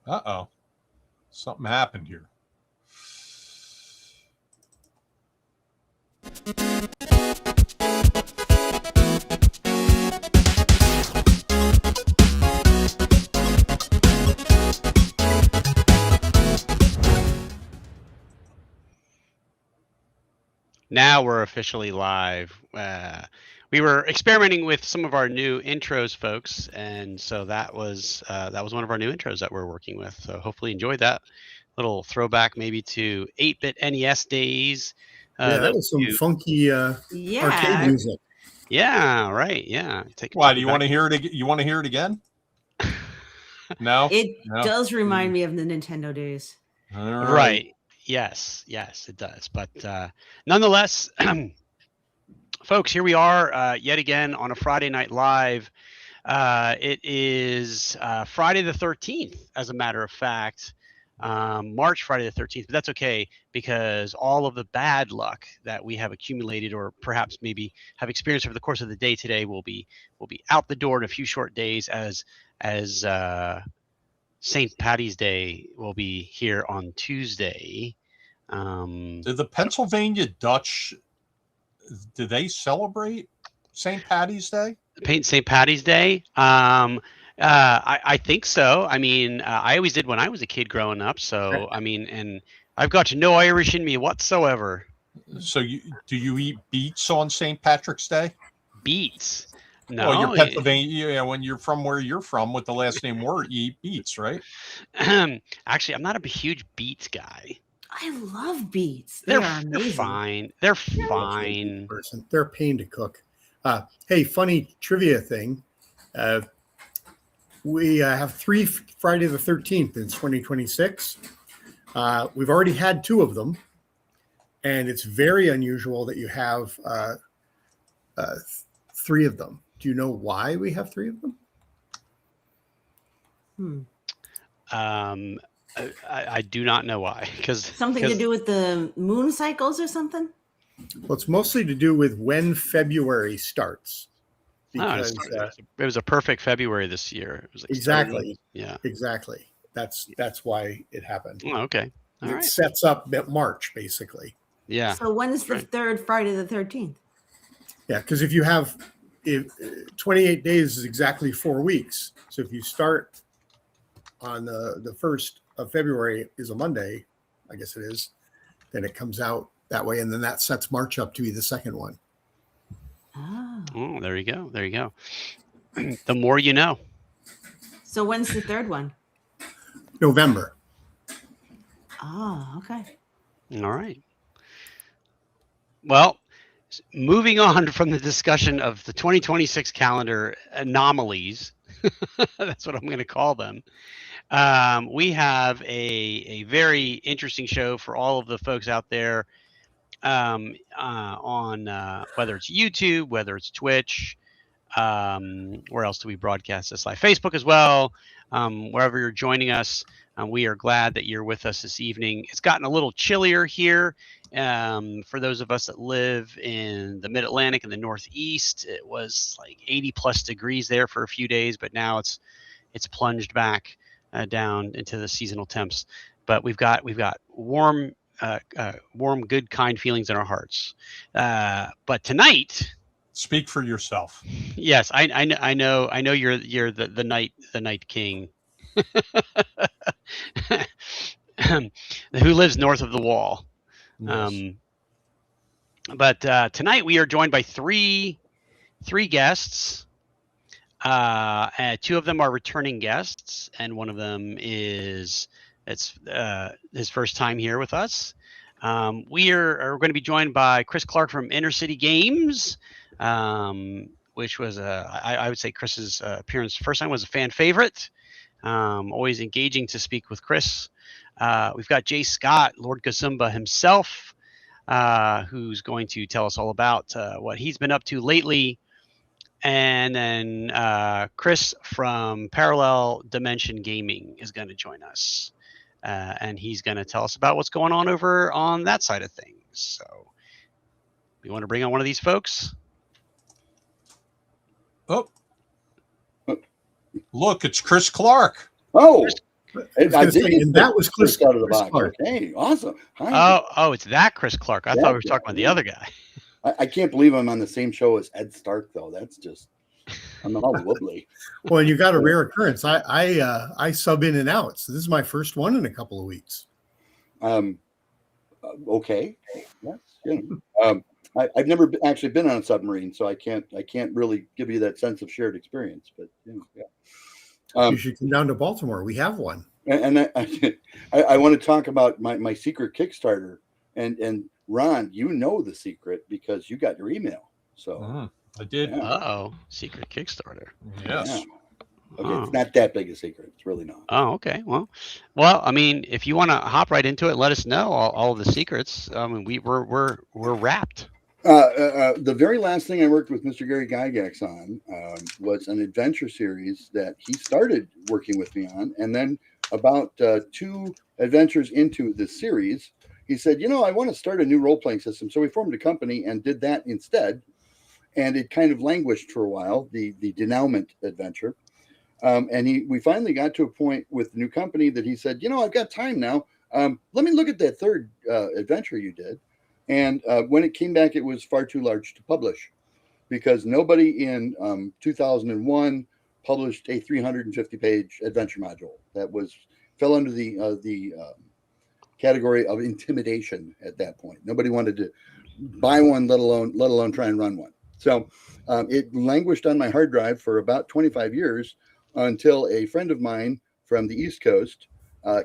Uh-oh. Something happened here. Now we're officially live. We were experimenting with some of our new intros, folks, and so that was one of our new intros that we're working with. So hopefully you enjoyed that little throwback, maybe to 8-bit NES days. That was some funky arcade music. Yeah, right. Yeah. Why do you want to hear it? You want to hear it again? No, it does remind me of the Nintendo days. All right. Yes, it does. But nonetheless, folks, here we are yet again on a Friday Night Live. It is Friday the 13th, as a matter of fact, March Friday the 13th. But that's okay, because all of the bad luck that we have accumulated, or perhaps maybe have experienced over the course of the day today, will be out the door in a few short days, as St. Patty's Day will be here on Tuesday. Did the Pennsylvania Dutch, do they celebrate St. Patty's Day? St. Patty's Day? I think so. I mean, I always did when I was a kid growing up. So, I mean, and I've got no Irish in me whatsoever. So do you eat beets on St. Patrick's Day? Beets? No. Well, you're Pennsylvania. When you're from where you're from with the last name Word, you eat beets, right? Actually, I'm not a huge beets guy. I love beets. They're fine. They're fine. They're a pain to cook. Hey, funny trivia thing. We have 3 Friday the 13th in 2026. We've already had 2 of them, and it's very unusual that you have 3 of them. Do you know why we have 3 of them? I do not know why. Something to do with the moon cycles or something? Well, it's mostly to do with when February starts. Because it was a perfect February this year. It was like exactly. Yeah. Exactly. That's why it happened. Oh, okay. All right. Sets up March, basically. Yeah. So when is the third Friday the 13th? Yeah, because if 28 days is exactly 4 weeks. So if you start on the 1st of February is a Monday, I guess it is, then it comes out that way, and then that sets March up to be the second one. Oh, there you go. The more you know. So when's the third one? November. Oh, okay. All right. Well, moving on from the discussion of the 2026 calendar anomalies, that's what I'm going to call them. We have a very interesting show for all of the folks out there on whether it's YouTube, whether it's Twitch, where else do we broadcast this live? Facebook as well. Wherever you're joining us, we are glad that you're with us this evening. It's gotten a little chillier here for those of us that live in the Mid-Atlantic and the Northeast. It was like 80 plus degrees there for a few days, but now it's plunged back down into the seasonal temps. But we've got warm, good, kind feelings in our hearts. But tonight, speak for yourself. Yes, I know you're the night king, who lives north of the wall. Yes. But tonight we are joined by three guests. 2 of them are returning guests, and one of them is his first time here with us. We are going to be joined by Chris Clark from Inner City Games, which was I would say Chris's appearance first time was a fan favorite. Always engaging to speak with Chris. We've got Jay Scott, Lord Gosumba himself, who's going to tell us all about what he's been up to lately. And then Chris from Parallel Dimension Gaming is going to join us. And he's going to tell us about what's going on over on that side of things. So we want to bring on one of these folks. Oh, look, it's Chris Clark. Oh, I was gonna say, and that was Chris out of the Chris box. Clark. Okay, awesome. Hi. Oh, it's that Chris Clark. I thought we were talking about the other guy. I can't believe I'm on the same show as Ed Stark, though. That's just, I'm all wobbly. Well, you got a rare occurrence. I sub in and out, so this is my first one in a couple of weeks. Okay. Yes. Yeah. I've never actually been on a submarine, so I can't really give you that sense of shared experience. But yeah. You should come down to Baltimore. We have one. And I want to talk about my secret Kickstarter. And Ron, you know the secret because you got your email. So I did. Uh-oh. Secret Kickstarter. Yes. Yeah. Okay, it's not that big a secret. It's really not. Oh, okay. Well, I mean, if you want to hop right into it, let us know all of the secrets. I mean, we're wrapped. The very last thing I worked with Mr. Gary Gygax on was an adventure series that he started working with me on, and then about 2 adventures into the series, he said, I want to start a new role-playing system. So we formed a company and did that instead, and it kind of languished for a while, the Denouement adventure. And we finally got to a point with the new company that he said, I've got time now. Let me look at that 3rd adventure you did. And when it came back, it was far too large to publish because nobody in 2001 published a 350-page adventure module that fell under the category of intimidation at that point. Nobody wanted to buy one, let alone try and run one. So it languished on my hard drive for about 25 years until a friend of mine from the East Coast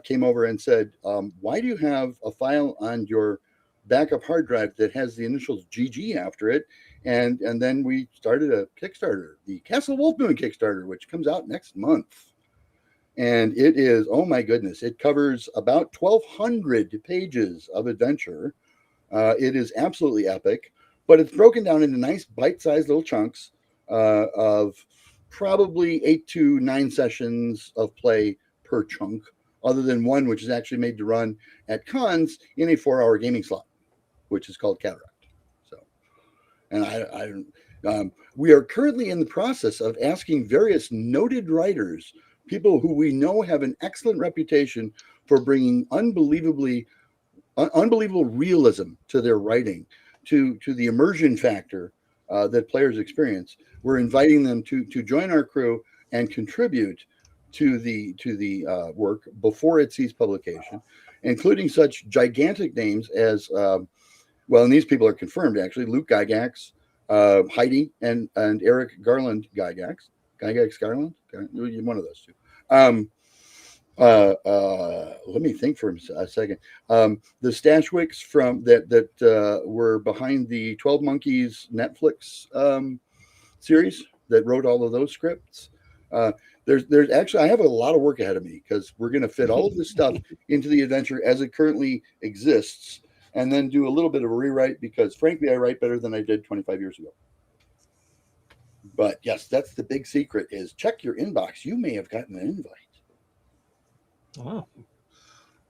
came over and said, why do you have a file on your backup hard drive that has the initials GG after it? And then we started a Kickstarter, the Castle Wolfmoon Kickstarter, which comes out next month. And it is, oh my goodness, it covers about 1,200 pages of adventure. It is absolutely epic, but it's broken down into nice bite-sized little chunks of probably 8 to 9 sessions of play per chunk, other than one which is actually made to run at cons in a 4-hour gaming slot, which is called Cataract. So, and we are currently in the process of asking various noted writers, people who we know have an excellent reputation for bringing unbelievable realism to their writing, to the immersion factor that players experience. We're inviting them to join our crew and contribute to the work before it sees publication, including such gigantic names as and these people are confirmed actually: Luke Gygax, Heidi and Eric Garland Gygax Garland, one of those 2. Let me think for a second. The Stashwicks from that were behind the 12 Monkeys Netflix series that wrote all of those scripts. There's actually, I have a lot of work ahead of me because we're going to fit all of this stuff into the adventure as it currently exists, and then do a little bit of a rewrite because frankly, I write better than I did 25 years ago. But yes, that's the big secret: is check your inbox. You may have gotten an invite. Oh.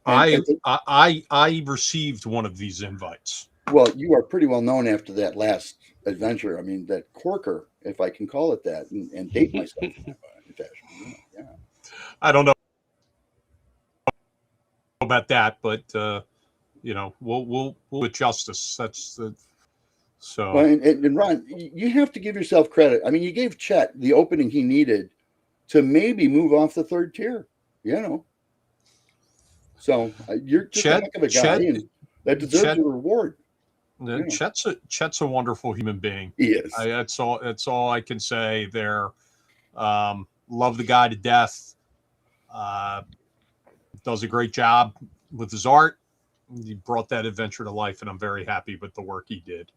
And I received one of these invites. Well, you are pretty well known after that last adventure. I mean, that corker, if I can call it that, and date myself in fashion. Yeah. I don't know about that, but we'll with justice. That's the so. Well, and Ron, you have to give yourself credit. I mean, you gave Chet the opening he needed to maybe move off the 3rd tier. So you're just a heck of a guy, and that deserves a reward. Chet's a wonderful human being. He is. That's all I can say there. Love the guy to death. Does a great job with his art. He brought that adventure to life, and I'm very happy with the work he did.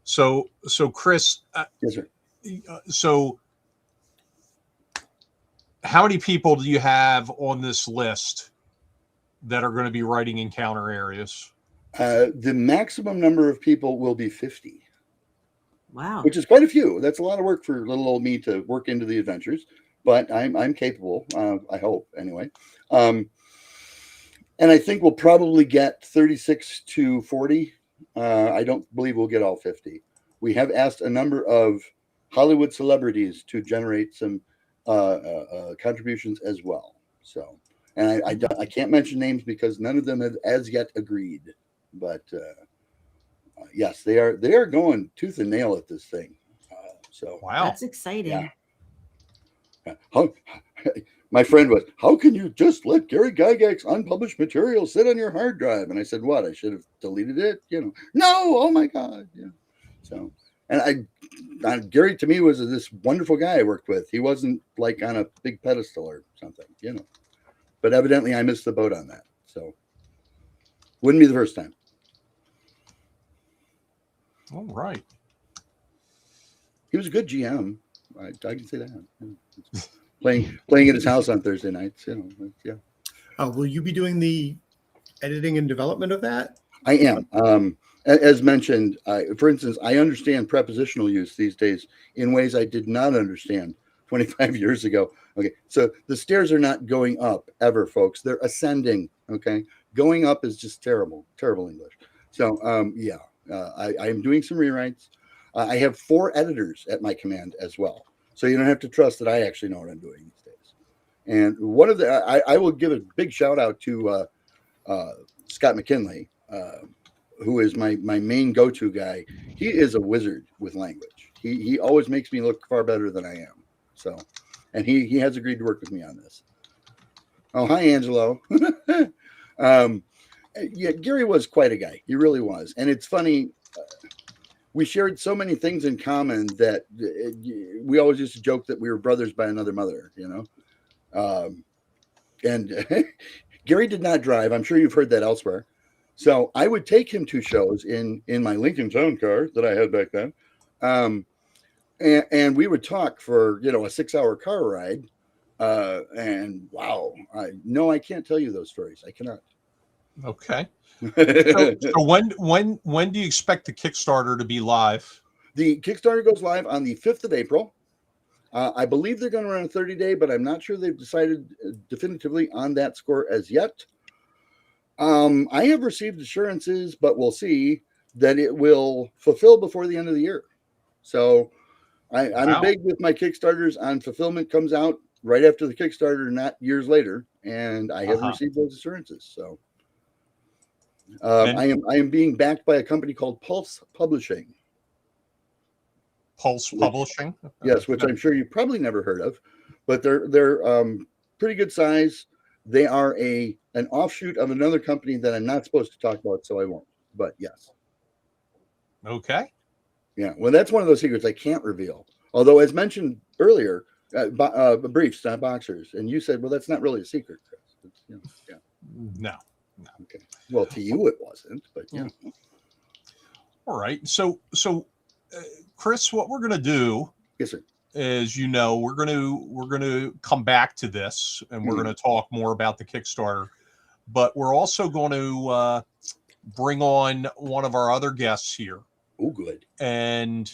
So Chris, yes, sir. So how many people do you have on this list that are going to be writing encounter areas? The maximum number of people will be 50. Wow. Which is quite a few. That's a lot of work for little old me to work into the adventures, but I'm capable. I hope anyway. And I think we'll probably get 36 to 40. I don't believe we'll get all 50. We have asked a number of Hollywood celebrities to generate some contributions as well. So, and I can't mention names because none of them have as yet agreed. But yes, they are going tooth and nail at this thing. So Wow. That's exciting. how, my friend was, how can you just let Gary Gygax's unpublished material sit on your hard drive? And I said, what? I should have deleted it. No. Oh my God. Yeah. So, and Gary to me was this wonderful guy I worked with. He wasn't like on a big pedestal or something, but evidently I missed the boat on that. So wouldn't be the first time. All right. He was a good GM. I can say that. Playing at his house on Thursday nights. Yeah. Will you be doing the editing and development of that? I am. As mentioned, for instance, I understand prepositional use these days in ways I did not understand 25 years ago. Okay, so the stairs are not going up ever, folks. They're ascending. Okay, going up is just terrible English. So I am doing some rewrites. I have 4 editors at my command as well, so you don't have to trust that I actually know what I'm doing these days. And one of the I will give a big shout out to Scott McKinley, who is my main go-to guy. He is a wizard with language. He always makes me look far better than I am. So, and he has agreed to work with me on this. Oh, hi, Angelo. Yeah, Gary was quite a guy. He really was. And it's funny. We shared so many things in common that we always used to joke that we were brothers by another mother, and Gary did not drive. I'm sure you've heard that elsewhere. So I would take him to shows in my Lincoln Town car that I had back then. And we would talk for, a 6-hour car ride. And wow, I can't tell you those stories. I cannot. Okay. So when do you expect the Kickstarter to be live? The Kickstarter goes live on the 5th of April. I believe they're going to run a 30-day, but I'm not sure they've decided definitively on that score as yet. I have received assurances, but we'll see that it will fulfill before the end of the year. So I'm big with my Kickstarters on fulfillment comes out right after the Kickstarter, not years later. And I have received those assurances. So I am being backed by a company called Pulse Publishing. Pulse Publishing? Yes, which I'm sure you probably never heard of, but they're pretty good size. They are an offshoot of another company that I'm not supposed to talk about, so I won't. But yes. Okay. Yeah. Well, that's one of those secrets I can't reveal. Although, as mentioned earlier, briefs, not boxers, and you said, "Well, that's not really a secret, Chris." Yeah. No. Okay. Well, to you it wasn't, but yeah. All right. So, Chris, what we're going to do, yes, sir, is we're going to come back to this, and we're going to talk more about the Kickstarter, but we're also going to bring on one of our other guests here. Oh, good. And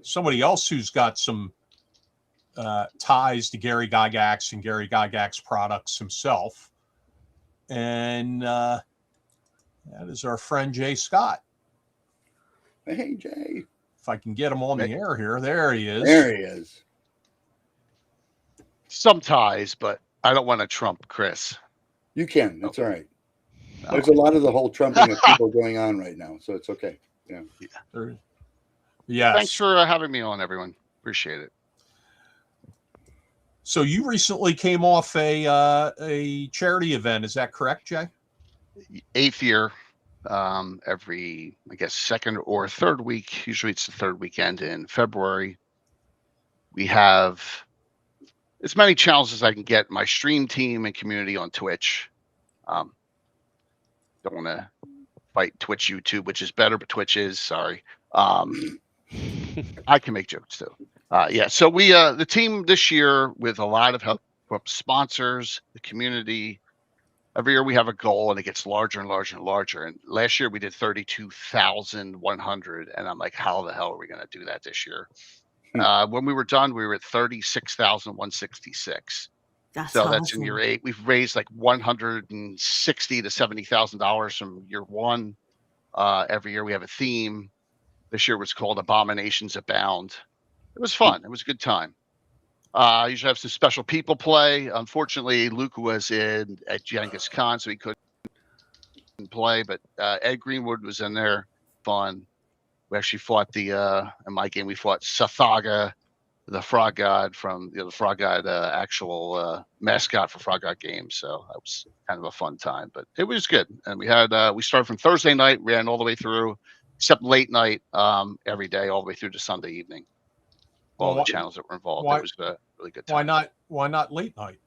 somebody else who's got some ties to Gary Gygax and Gary Gygax products himself. And that is our friend Jay Scott. Hey, Jay. If I can get him on the air here. There he is. There he is. Some ties, but I don't want to trump Chris. You can. That's all right. No. There's a lot of the whole trumping of people going on right now, so it's okay. Yeah. Yes. Thanks for having me on, everyone. Appreciate it. So you recently came off a charity event. Is that correct, Jay? 8th year. Every, I guess, second or third week. Usually it's the third weekend in February. We have as many channels as I can get my stream team and community on Twitch. Don't want to fight Twitch, YouTube, which is better, but Twitch is, sorry. I can make jokes too. So we, the team this year, with a lot of help from sponsors, the community, every year we have a goal and it gets larger and larger and larger. And last year we did 32,100. And I'm like, how the hell are we going to do that this year? When we were done, we were at 36,166. That's That's in year 8. We've raised like $160,000 to $70,000 from year 1. Every year we have a theme. This year was called Abominations Abound. It was fun. It was a good time. Usually have some special people play. Unfortunately, Luke was in at Genghis Khan, so he couldn't play. But Ed Greenwood was in there. Fun. We actually fought in my game we fought Sathaga, the frog god from the frog god actual mascot for frog god games. So that was kind of a fun time, but it was good. And we started from Thursday night, ran all the way through, except late night every day, all the way through to Sunday evening. All the channels that were involved. It was a really good time. Why not late night?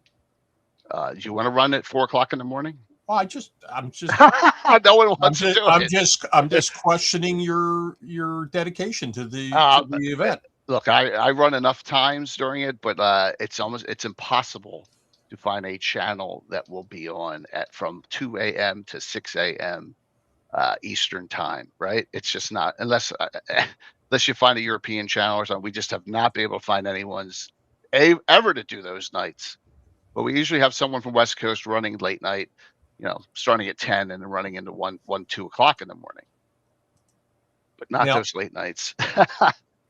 Do you want to run at 4:00 in the morning? Well, I'm just no one wants to do it. I'm just questioning your dedication to the event. Look, I run enough times during it, but it's impossible to find a channel that will be on from 2 a.m. to 6 a.m. Eastern time, right? It's just not, unless you find a European channel or something. We just have not been able to find anyone's ever to do those nights. But we usually have someone from West Coast running late night, starting at 10 and then running into 2 o'clock in the morning. But not those late nights.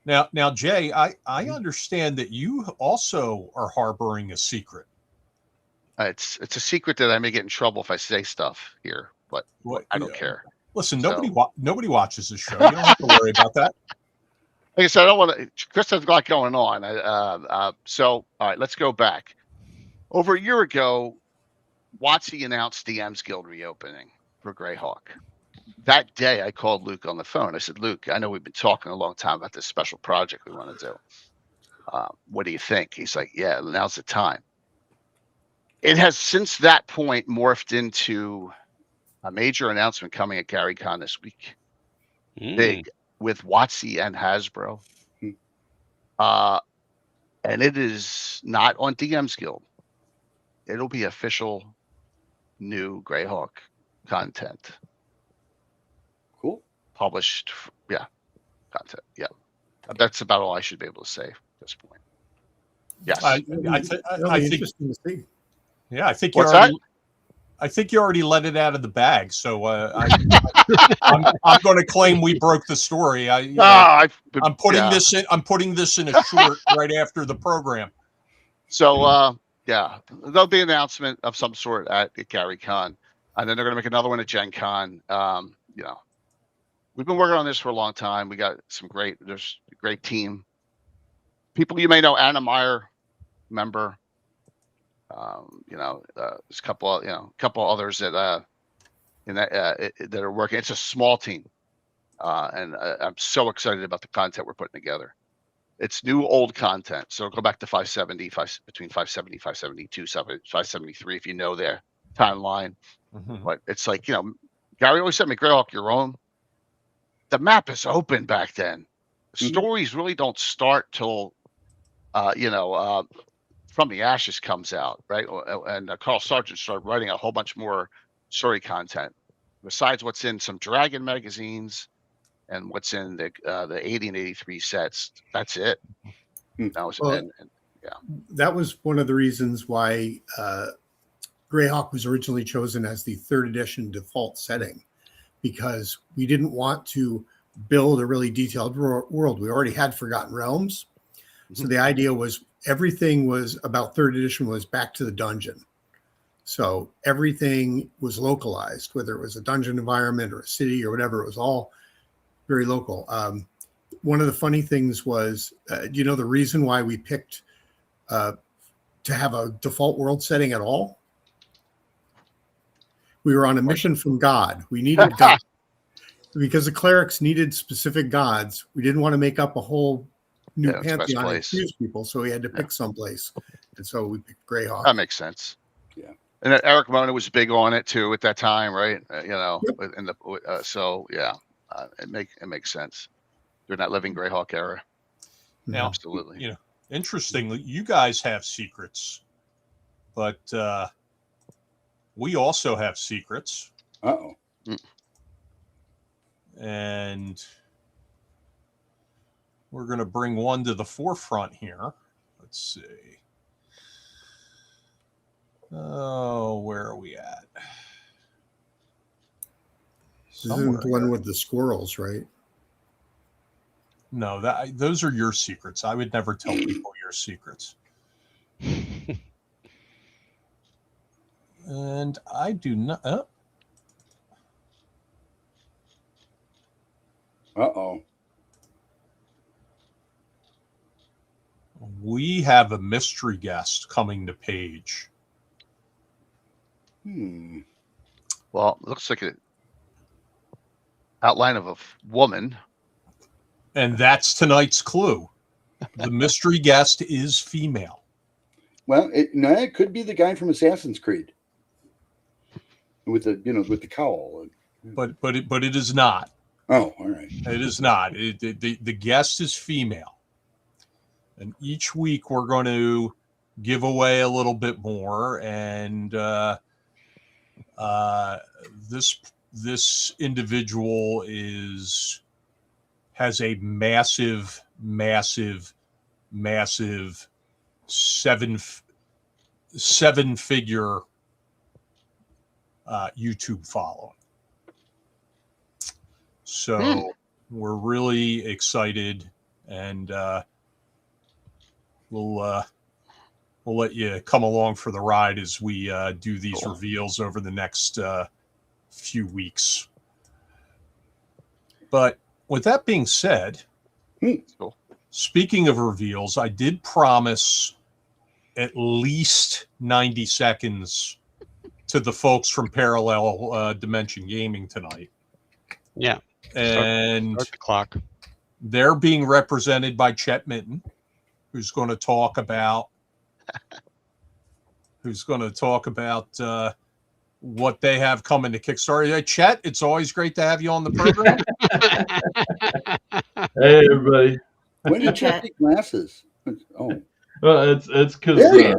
Now, Jay, I understand that you also are harboring a secret. It's a secret that I may get in trouble if I say stuff here, but I don't care. Listen, nobody watches this show. You don't have to worry about that. Like I said, I don't want to. Chris has a lot going on. So, all right, let's go back. Over a year ago, WotC announced DM's Guild reopening for Greyhawk. That day, I called Luke on the phone. I said, Luke, I know we've been talking a long time about this special project we want to do. What do you think? He's like, yeah, now's the time. It has since that point morphed into a major announcement coming at GaryCon this week. Big, with WotC and Hasbro. And it is not on DM's Guild. It'll be official new Greyhawk content. Cool. Published, content. Yeah. That's about all I should be able to say at this point. Yes. I think interesting to see. Yeah, I think you already let it out of the bag. So I'm going to claim we broke the story. I'm putting this in. I'm putting this in a short right after the program. So there'll be an announcement of some sort at GaryCon, and then they're going to make another one at Gen Con. We've been working on this for a long time. We got there's a great team. People you may know, Anna Meyer, member. There's a couple others that that are working. It's a small team, and I'm so excited about the content we're putting together. It's new old content, so go back to 570, between 570, 572, 573 if you know their timeline. Mm-hmm. But it's like, Gary always said, Greyhawk, your own. The map is open back then. Stories really don't start till From the Ashes comes out, right? And Carl Sargent started writing a whole bunch more story content besides what's in some Dragon magazines and what's in the 80 and 83 sets. That's it. That was one of the reasons why Greyhawk was originally chosen as the 3rd edition default setting, because we didn't want to build a really detailed world. We already had Forgotten Realms. So the idea was everything was about 3rd edition was back to the dungeon. So everything was localized, whether it was a dungeon environment or a city or whatever, it was all very local. One of the funny things was, the reason why we picked to have a default world setting at all? We were on a mission from God. We needed God. Because the clerics needed specific gods. We didn't want to make up a whole new pantheon and confuse people, so we had to pick someplace. And so we picked Greyhawk. That makes sense. Yeah. And Eric Mona was big on it too at that time, right? It makes sense. During that Living Greyhawk era. Now, absolutely. Interestingly, you guys have secrets, but we also have secrets. Uh-oh. And we're going to bring one to the forefront here. Let's see. Oh, where are we at? This isn't the one with the squirrels, right? No, those are your secrets. I would never tell people your secrets. And I do not. Uh-oh. We have a mystery guest coming to page. Well, it looks like an outline of a woman. And that's tonight's clue. The mystery guest is female. Well, it could be the guy from Assassin's Creed with the cowl. But it is not. Oh, all right. It is not. The guest is female. And each week we're going to give away a little bit more. And this individual has a massive seven-figure YouTube following. So we're really excited, and we'll let you come along for the ride as we do these reveals over the next few weeks. But with that being said, speaking of reveals, I did promise at least 90 seconds to the folks from Parallel Dimension Gaming tonight. Yeah. And start the clock. They're being represented by Chet Minton, who's going to talk about what they have coming to Kickstarter. Hey, Chet, it's always great to have you on the program. Hey, everybody. When did Chet get glasses? Oh, well, it's because I'm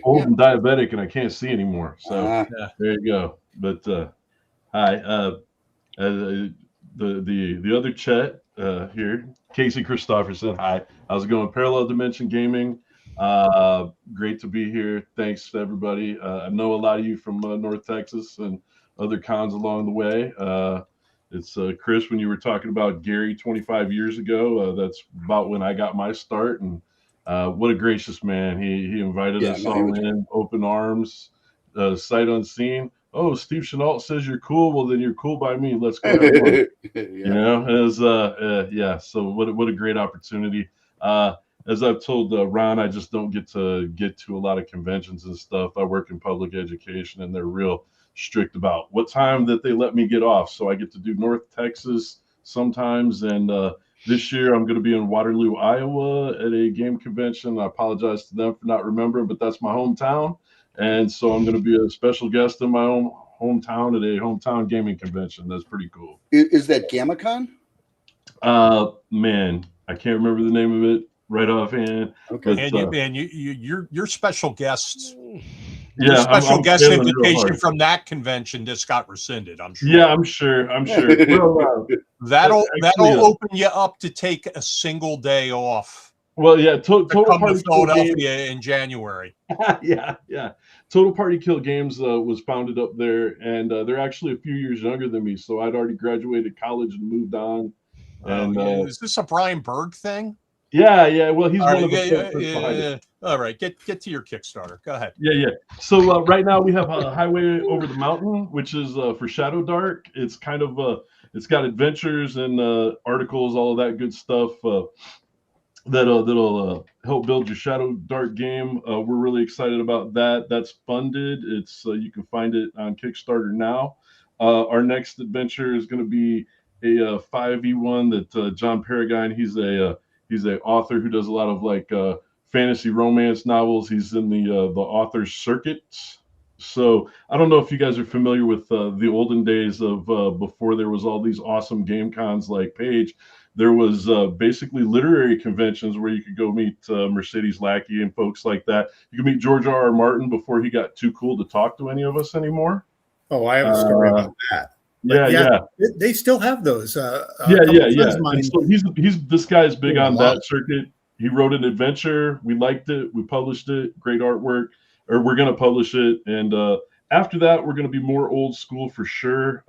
old and diabetic and I can't see anymore. So there you go. But hi, the other Chet here, Casey Christopherson. Hi, how's it going? Parallel Dimension Gaming. Great to be here. Thanks to everybody. I know a lot of you from North Texas and other cons along the way. It's Chris, when you were talking about Gary 25 years ago, that's about when I got my start. And what a gracious man. He invited us all in, open arms, sight unseen. Oh, Steve Chenault says you're cool. Well, then you're cool by me. Let's go have fun. You know, so what a great opportunity. As I've told Ron, I just don't get to a lot of conventions and stuff. I work in public education, and they're real strict about what time that they let me get off. So I get to do North Texas sometimes, and this year I'm going to be in Waterloo, Iowa at a game convention. I apologize to them for not remembering, but that's my hometown. And so I'm going to be a special guest in my own hometown at a hometown gaming convention. That's pretty cool. Is that GammaCon? Man, I can't remember the name of it right offhand. Okay. And your special guest. Yeah, special guest invitation from that convention just got rescinded. I'm sure. Yeah, I'm sure. Well, that'll open you up to take a single day off. Well, yeah, Total Party Philadelphia in January. yeah. Total Party Kill Games was founded up there, and they're actually a few years younger than me. So I'd already graduated college and moved on. And is this a Brian Berg thing? Yeah. Well, he's one of the behind it. All right, get to your Kickstarter. Go ahead. Yeah. So right now we have a Highway Over the Mountain, which is for Shadow Dark. It's kind of it's got adventures and articles, all of that good stuff that'll help build your Shadow Dark game. We're really excited about that. That's funded. It's you can find it on Kickstarter now. Our next adventure is going to be a 5e1 that John Peregrine. He's a author who does a lot of like fantasy romance novels. He's in the author's circuits. So I don't know if you guys are familiar with the olden days of before there was all these awesome game cons like Page. There was basically literary conventions where you could go meet Mercedes Lackey and folks like that. You could meet George R.R. Martin before he got too cool to talk to any of us anymore. Oh, I have a story about that. Yeah. They still have those. Yeah. So he's this guy's big on that circuit. He wrote an adventure. We liked it. We published it. Great artwork. Or we're going to publish it. And after that, we're going to be more old school for sure.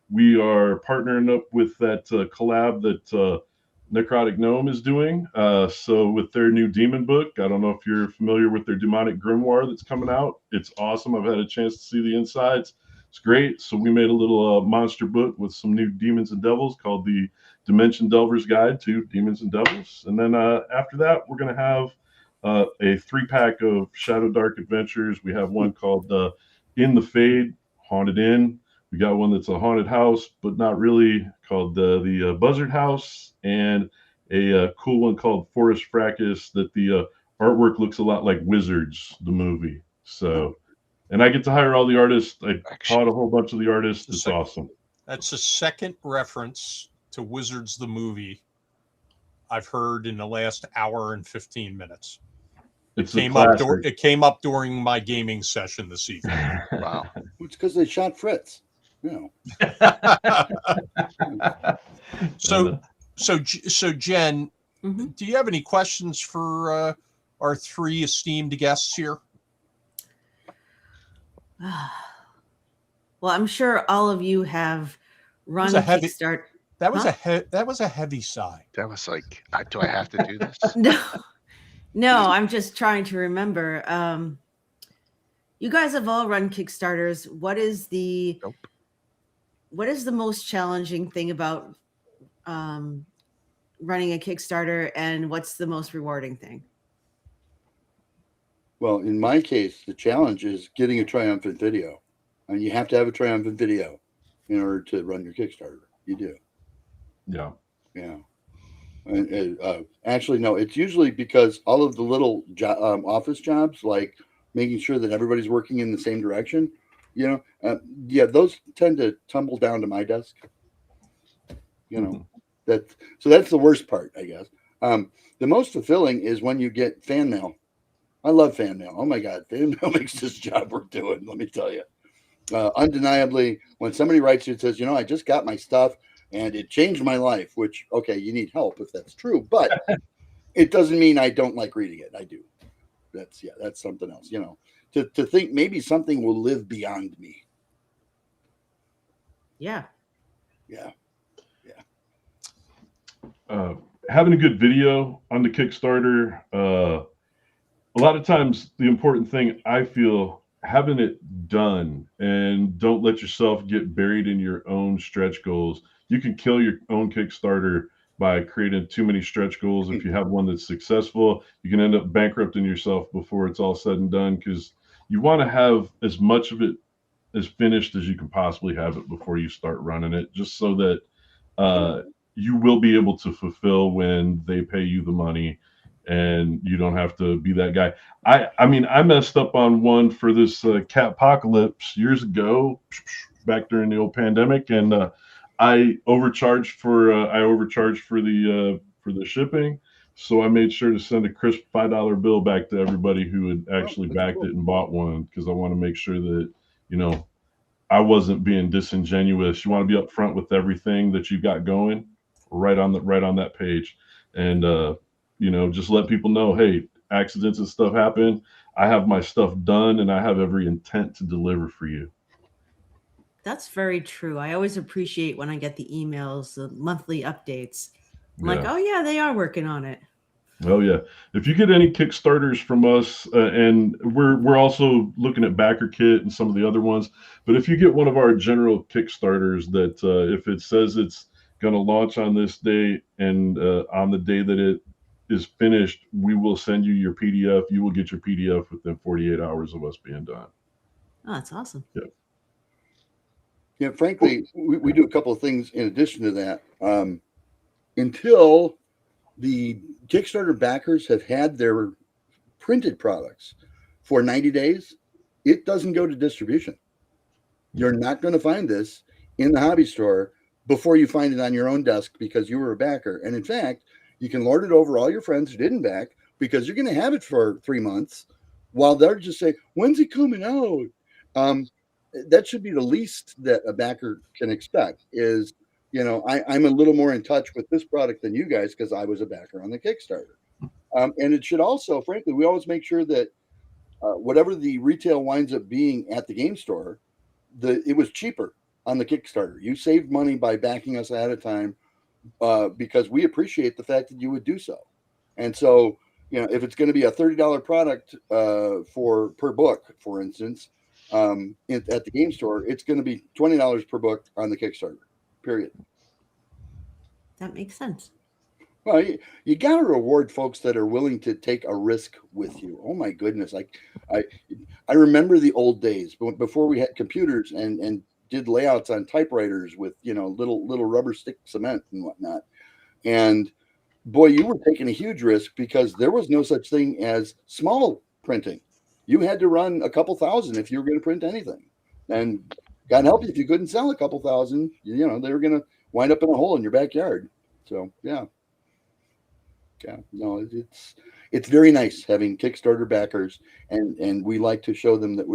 We are partnering up with that collab that Necrotic Gnome is doing. So with their new demon book, I don't know if you're familiar with their demonic grimoire that's coming out. It's awesome. I've had a chance to see the insides. It's great. So we made a little monster book with some new demons and devils called the Dimension Delver's Guide to Demons and Devils. And then after that, we're going to have a 3-pack of Shadow Dark Adventures. We have one called In the Fade, Haunted Inn. We got one that's a haunted house, but not really, called the Buzzard House, and a cool one called Forest Fracas that the artwork looks a lot like Wizards, the movie. So, and I get to hire all the artists. I taught a whole bunch of the artists. It's awesome. That's the second reference to Wizards, the movie, I've heard in the last hour and 15 minutes. It came up during my gaming session this evening. Wow. It's because they shot Fritz. You know. So Jen, Mhm. do you have any questions for our 3 esteemed guests here? Well, I'm sure all of you have run a heavy- Kickstart. That was Huh? that was a heavy sigh. That was like, do I have to do this? No, I'm just trying to remember. You guys have all run Kickstarters. What is the most challenging thing about running a Kickstarter, and what's the most rewarding thing? Well, in my case, the challenge is getting a triumphant video. And you have to have a triumphant video in order to run your Kickstarter. You do. Yeah. Yeah. And actually, no, it's usually because all of the little office jobs, like making sure that everybody's working in the same direction, those tend to tumble down to my desk. That's the worst part, I guess. The most fulfilling is when you get fan mail. I love fan mail. Oh my God, fan mail makes this job we're doing. Let me tell you, undeniably, when somebody writes you and says, I just got my stuff and it changed my life, which, okay, you need help if that's true, but it doesn't mean I don't like reading it. I do. That's something else, to think maybe something will live beyond me. Yeah. Yeah. Having a good video on the Kickstarter, a lot of times the important thing, I feel, having it done, and don't let yourself get buried in your own stretch goals. You can kill your own Kickstarter by creating too many stretch goals. If you have one that's successful, you can end up bankrupting yourself before it's all said and done, because you want to have as much of it as finished as you can possibly have it before you start running it, just so that you will be able to fulfill when they pay you the money and you don't have to be that guy. I mean, I messed up on one for this Catpocalypse years ago, back during the old pandemic, and I overcharged for the shipping. So I made sure to send a crisp $5 bill back to everybody who had actually backed it and bought one, because I want to make sure that, I wasn't being disingenuous. You want to be upfront with everything that you've got going right on that page, and just let people know, hey, accidents and stuff happen. I have my stuff done, and I have every intent to deliver for you. That's very true. I always appreciate when I get the emails, the monthly updates. I'm like, oh yeah, they are working on it. Oh yeah. If you get any Kickstarters from us, and we're also looking at BackerKit and some of the other ones, but if you get one of our general Kickstarters that if it says it's going to launch on this day, and on the day that it is finished, we will send you your PDF. You will get your PDF within 48 hours of us being done. Oh, that's awesome. Yeah. Yeah, frankly, we do a couple of things in addition to that. Until the Kickstarter backers have had their printed products for 90 days, it doesn't go to distribution. You're not going to find this in the hobby store before you find it on your own desk because you were a backer. And in fact, you can lord it over all your friends who didn't back, because you're going to have it for 3 months while they're just saying, when's it coming out? That should be the least that a backer can expect is, I'm a little more in touch with this product than you guys because I was a backer on the Kickstarter. And it should also, frankly, we always make sure that whatever the retail winds up being at the game store, it was cheaper on the Kickstarter. You saved money by backing us ahead of time. because we appreciate the fact that you would do so. And so, you know, if it's going to be a $30 product for per book, for instance, at the game store, it's going to be $20 per book on the Kickstarter. Period. That makes sense. Well, you got to reward folks that are willing to take a risk with you. Oh my goodness! Like I remember the old days before we had computers and did layouts on typewriters with, you know, little rubber stick cement and whatnot. And boy, you were taking a huge risk because there was no such thing as small printing. You had to run a couple thousand if you were going to print anything. And God help you if you couldn't sell a couple thousand, you know, they were going to wind up in a hole in your backyard. So yeah. Yeah, no, it's very nice having Kickstarter backers, and we like to show them that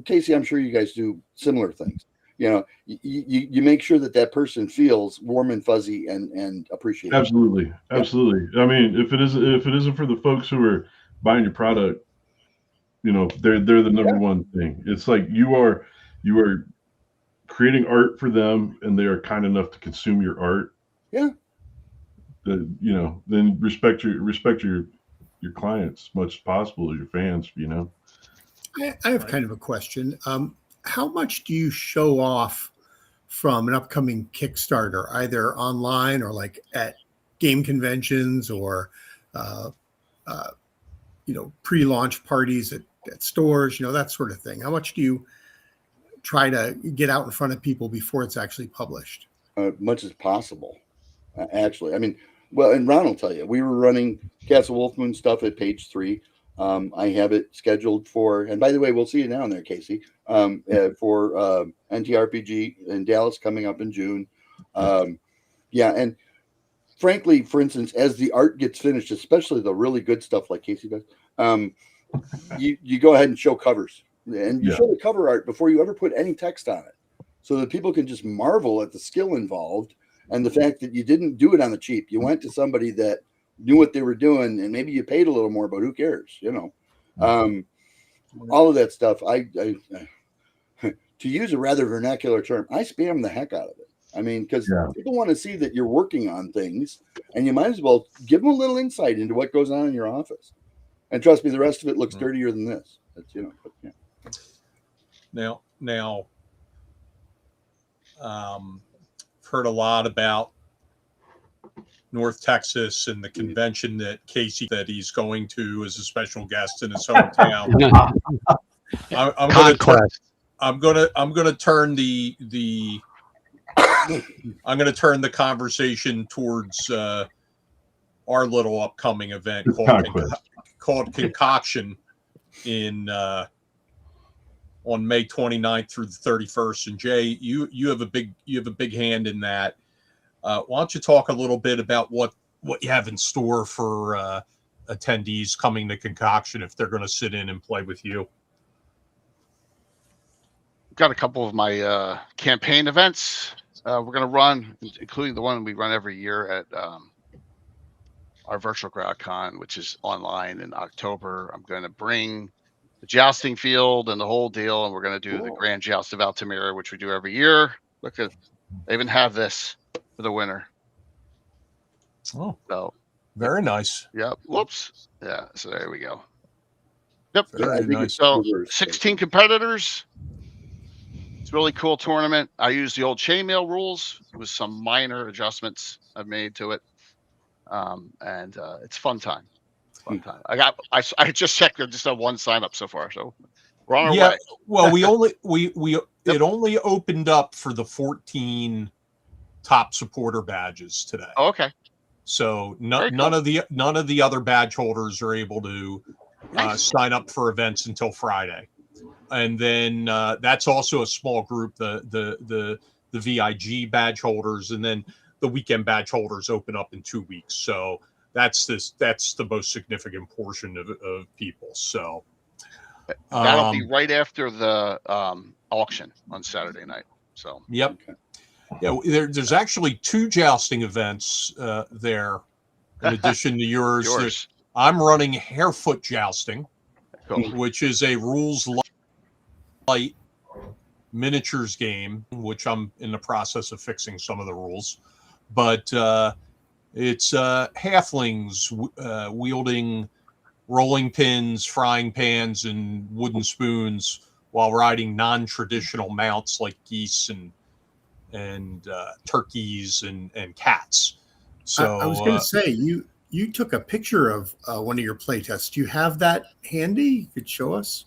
Casey, I'm sure you guys do similar things. You know, you make sure that person feels warm and fuzzy and appreciated. Absolutely. I mean, if it isn't for the folks who are buying your product, you know, they're the number one thing. It's like you are creating art for them, and they are kind enough to consume your art. Yeah. You know, then respect your clients as much as possible, your fans, you know. I have kind of a question. How much do you show off from an upcoming Kickstarter, either online or like at game conventions or, you know, pre-launch parties at stores, you know, that sort of thing? How much do you try to get out in front of people before it's actually published? Much as possible, actually. I mean, well, and Ron will tell you, we were running Castle Wolfmoon stuff at page 3. I have it scheduled for, and by the way, we'll see you down there, Casey, for NTRPG in Dallas coming up in June. Yeah, and frankly, for instance, as the art gets finished, especially the really good stuff like Casey does, you go ahead and show covers, and you show the cover art before you ever put any text on it, so that people can just marvel at the skill involved and the fact that you didn't do it on the cheap. You went to somebody that knew what they were doing, and maybe you paid a little more, but who cares? You know, all of that stuff. I to use a rather vernacular term, I spam the heck out of it. I mean, because people want to see that you're working on things, and you might as well give them a little insight into what goes on in your office. And trust me, the rest of it looks dirtier than this. That's, you know, but, yeah. Now, heard a lot about North Texas and the convention that Casey that he's going to as a special guest in his hometown. I'm gonna turn the conversation towards our little upcoming event called Concoction in on May 29th through the 31st. And Jay, you have a big hand in that. Why don't you talk a little bit about what you have in store for attendees coming to Concoction if they're going to sit in and play with you? Got a couple of my campaign events we're going to run, including the one we run every year at our virtual GrowdCon, which is online in October. I'm going to bring the jousting field and the whole deal, and we're going to do the Grand Joust of Altamira, which we do every year. Look at, they even have this for the winner. Oh, so very nice. Yep. Whoops. Yeah. So there we go. Yep. Very nice. So 16 competitors. It's a really cool tournament. I use the old chainmail rules with some minor adjustments I've made to it. And it's fun time. I just checked. There just have one sign up so far, so we're on our way. Well, it only opened up for the 14 top supporter badges today. Oh, okay. So none of the other badge holders are able to sign up for events until Friday, and then that's also a small group. The VIG badge holders, and then the weekend badge holders open up in 2 weeks. So that's the most significant portion of people. So that'll be right after the auction on Saturday night. So yep. Yeah, there's actually 2 jousting events there in addition to yours. I'm running Harefoot Jousting, which is a rules light miniatures game, which I'm in the process of fixing some of the rules. but it's halflings wielding rolling pins, frying pans, and wooden spoons while riding non-traditional mounts like geese and turkeys and cats. So I was going to say you took a picture of one of your play tests. Do you have that handy? You could show us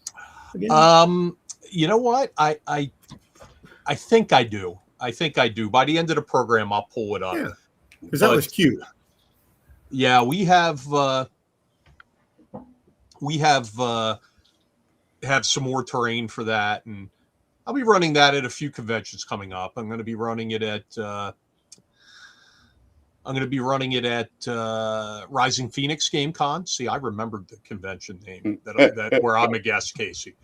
again. you know what? I think I do. I think I do. By the end of the program, I'll pull it up. Yeah, because that was cute. Yeah, we have some more terrain for that, and I'll be running that at a few conventions coming up. I'm going to be running it at Rising Phoenix Game Con. See, I remembered the convention name that where I'm a guest, Casey.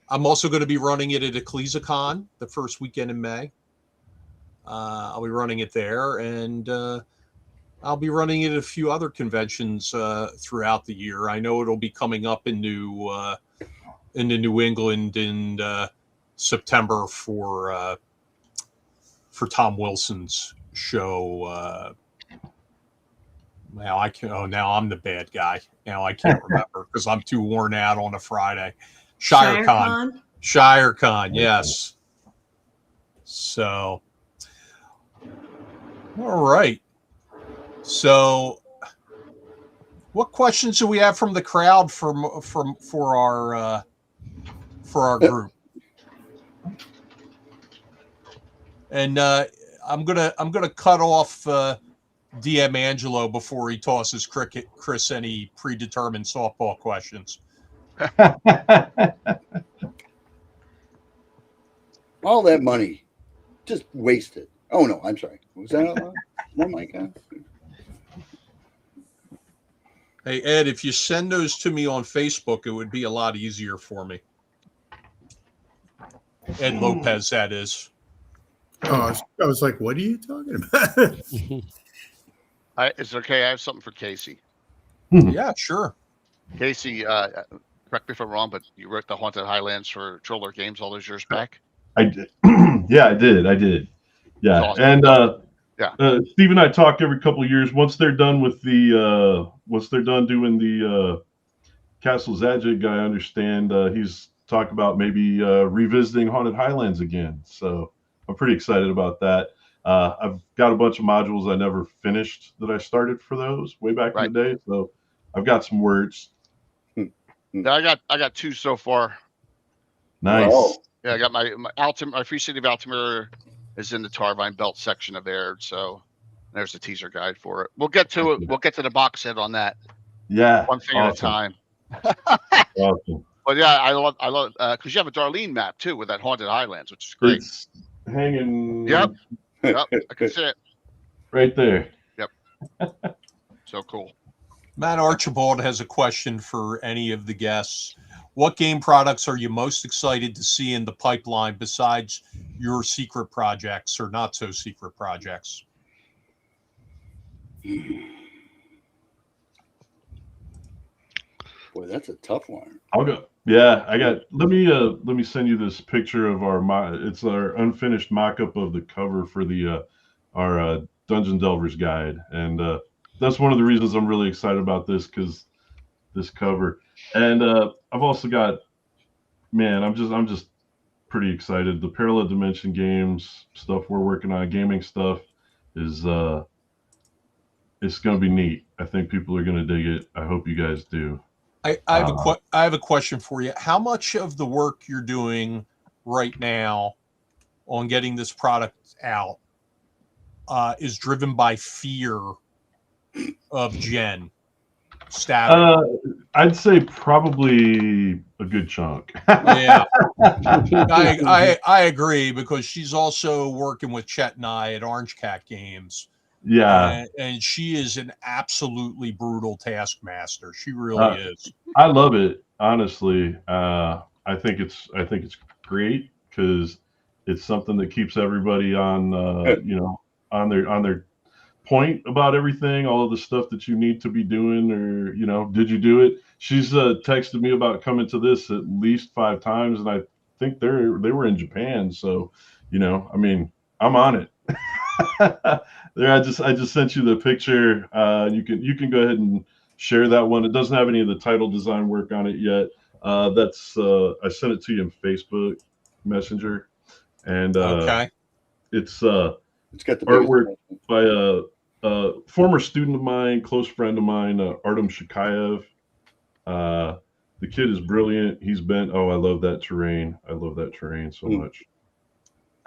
I'm also going to be running it at EcclesiaCon the first weekend in May. I'll be running it there, and I'll be running it at a few other conventions throughout the year. I know it'll be coming up into New England in September for Tom Wilson's show. Now I'm the bad guy. Now I can't remember because I'm too worn out on a Friday. ShireCon, yes. So, all right. So, what questions do we have from the crowd for our group? And I'm gonna cut off DM Angelo before he tosses Chris any predetermined softball questions. All that money, just wasted. Oh no, I'm sorry. Was that out loud? Oh my God. Hey Ed, if you send those to me on Facebook, it would be a lot easier for me. Ed Lopez, that is. Oh, I was like, what are you talking about? It's okay. I have something for Casey. Yeah, sure. Casey, correct me if I'm wrong, but you wrote the Haunted Highlands for Troller Games all those years back. I did. Yeah, I did. Yeah, Awesome. And Steve and I talk every couple of years. Once they're done with once they're done doing the Castle Zajic, I understand he's talked about maybe revisiting Haunted Highlands again. So I'm pretty excited about that. I've got a bunch of modules I never finished that I started for those way back in the day. So I've got some words. Yeah, I got 2 so far. Nice. Wow. Yeah, I got my Free City of Altamira is in the Tarvine Belt section of there. So there's the teaser guide for it. We'll get to it. We'll get to the box set on that. Yeah. One thing at a time. Awesome. But yeah, I love because you have a Darlene map too with that Haunted Highlands, which is great. It's hanging. Yep, I can see it right there. Yep. So cool. Matt Archibald has a question for any of the guests. What game products are you most excited to see in the pipeline besides your secret projects or not so secret projects? Boy, that's a tough one. I'll go. Yeah, I got. Let me send you this picture of it's our unfinished mock-up of the cover for the our Dungeon Delvers guide, and that's one of the reasons I'm really excited about this because this cover, and I've also got, man, I'm just pretty excited. The Parallel Dimension games stuff we're working on, gaming stuff, is it's going to be neat. I think people are going to dig it. I hope you guys do. I have a question for you. How much of the work you're doing right now on getting this product out is driven by fear of Jen stabbing? I'd say probably a good chunk. Yeah, I agree because she's also working with Chet and I at Orange Cat Games. Yeah, and she is an absolutely brutal taskmaster. She really is. I love it, honestly. I think it's great because it's something that keeps everybody on on their point about everything, all of the stuff that you need to be doing, or did you do it? She's texted me about coming to this at least 5 times, and I think they were in Japan, so I mean, I'm on it. There, I just sent you the picture. You can go ahead and share that one. It doesn't have any of the title design work on it yet. That's I sent it to you in Facebook Messenger, and Okay. it's It's got the biggest artwork by a former student of mine, close friend of mine, Artem Shakayev. The kid is brilliant. He's been. Oh, I love that terrain. I love that terrain so much.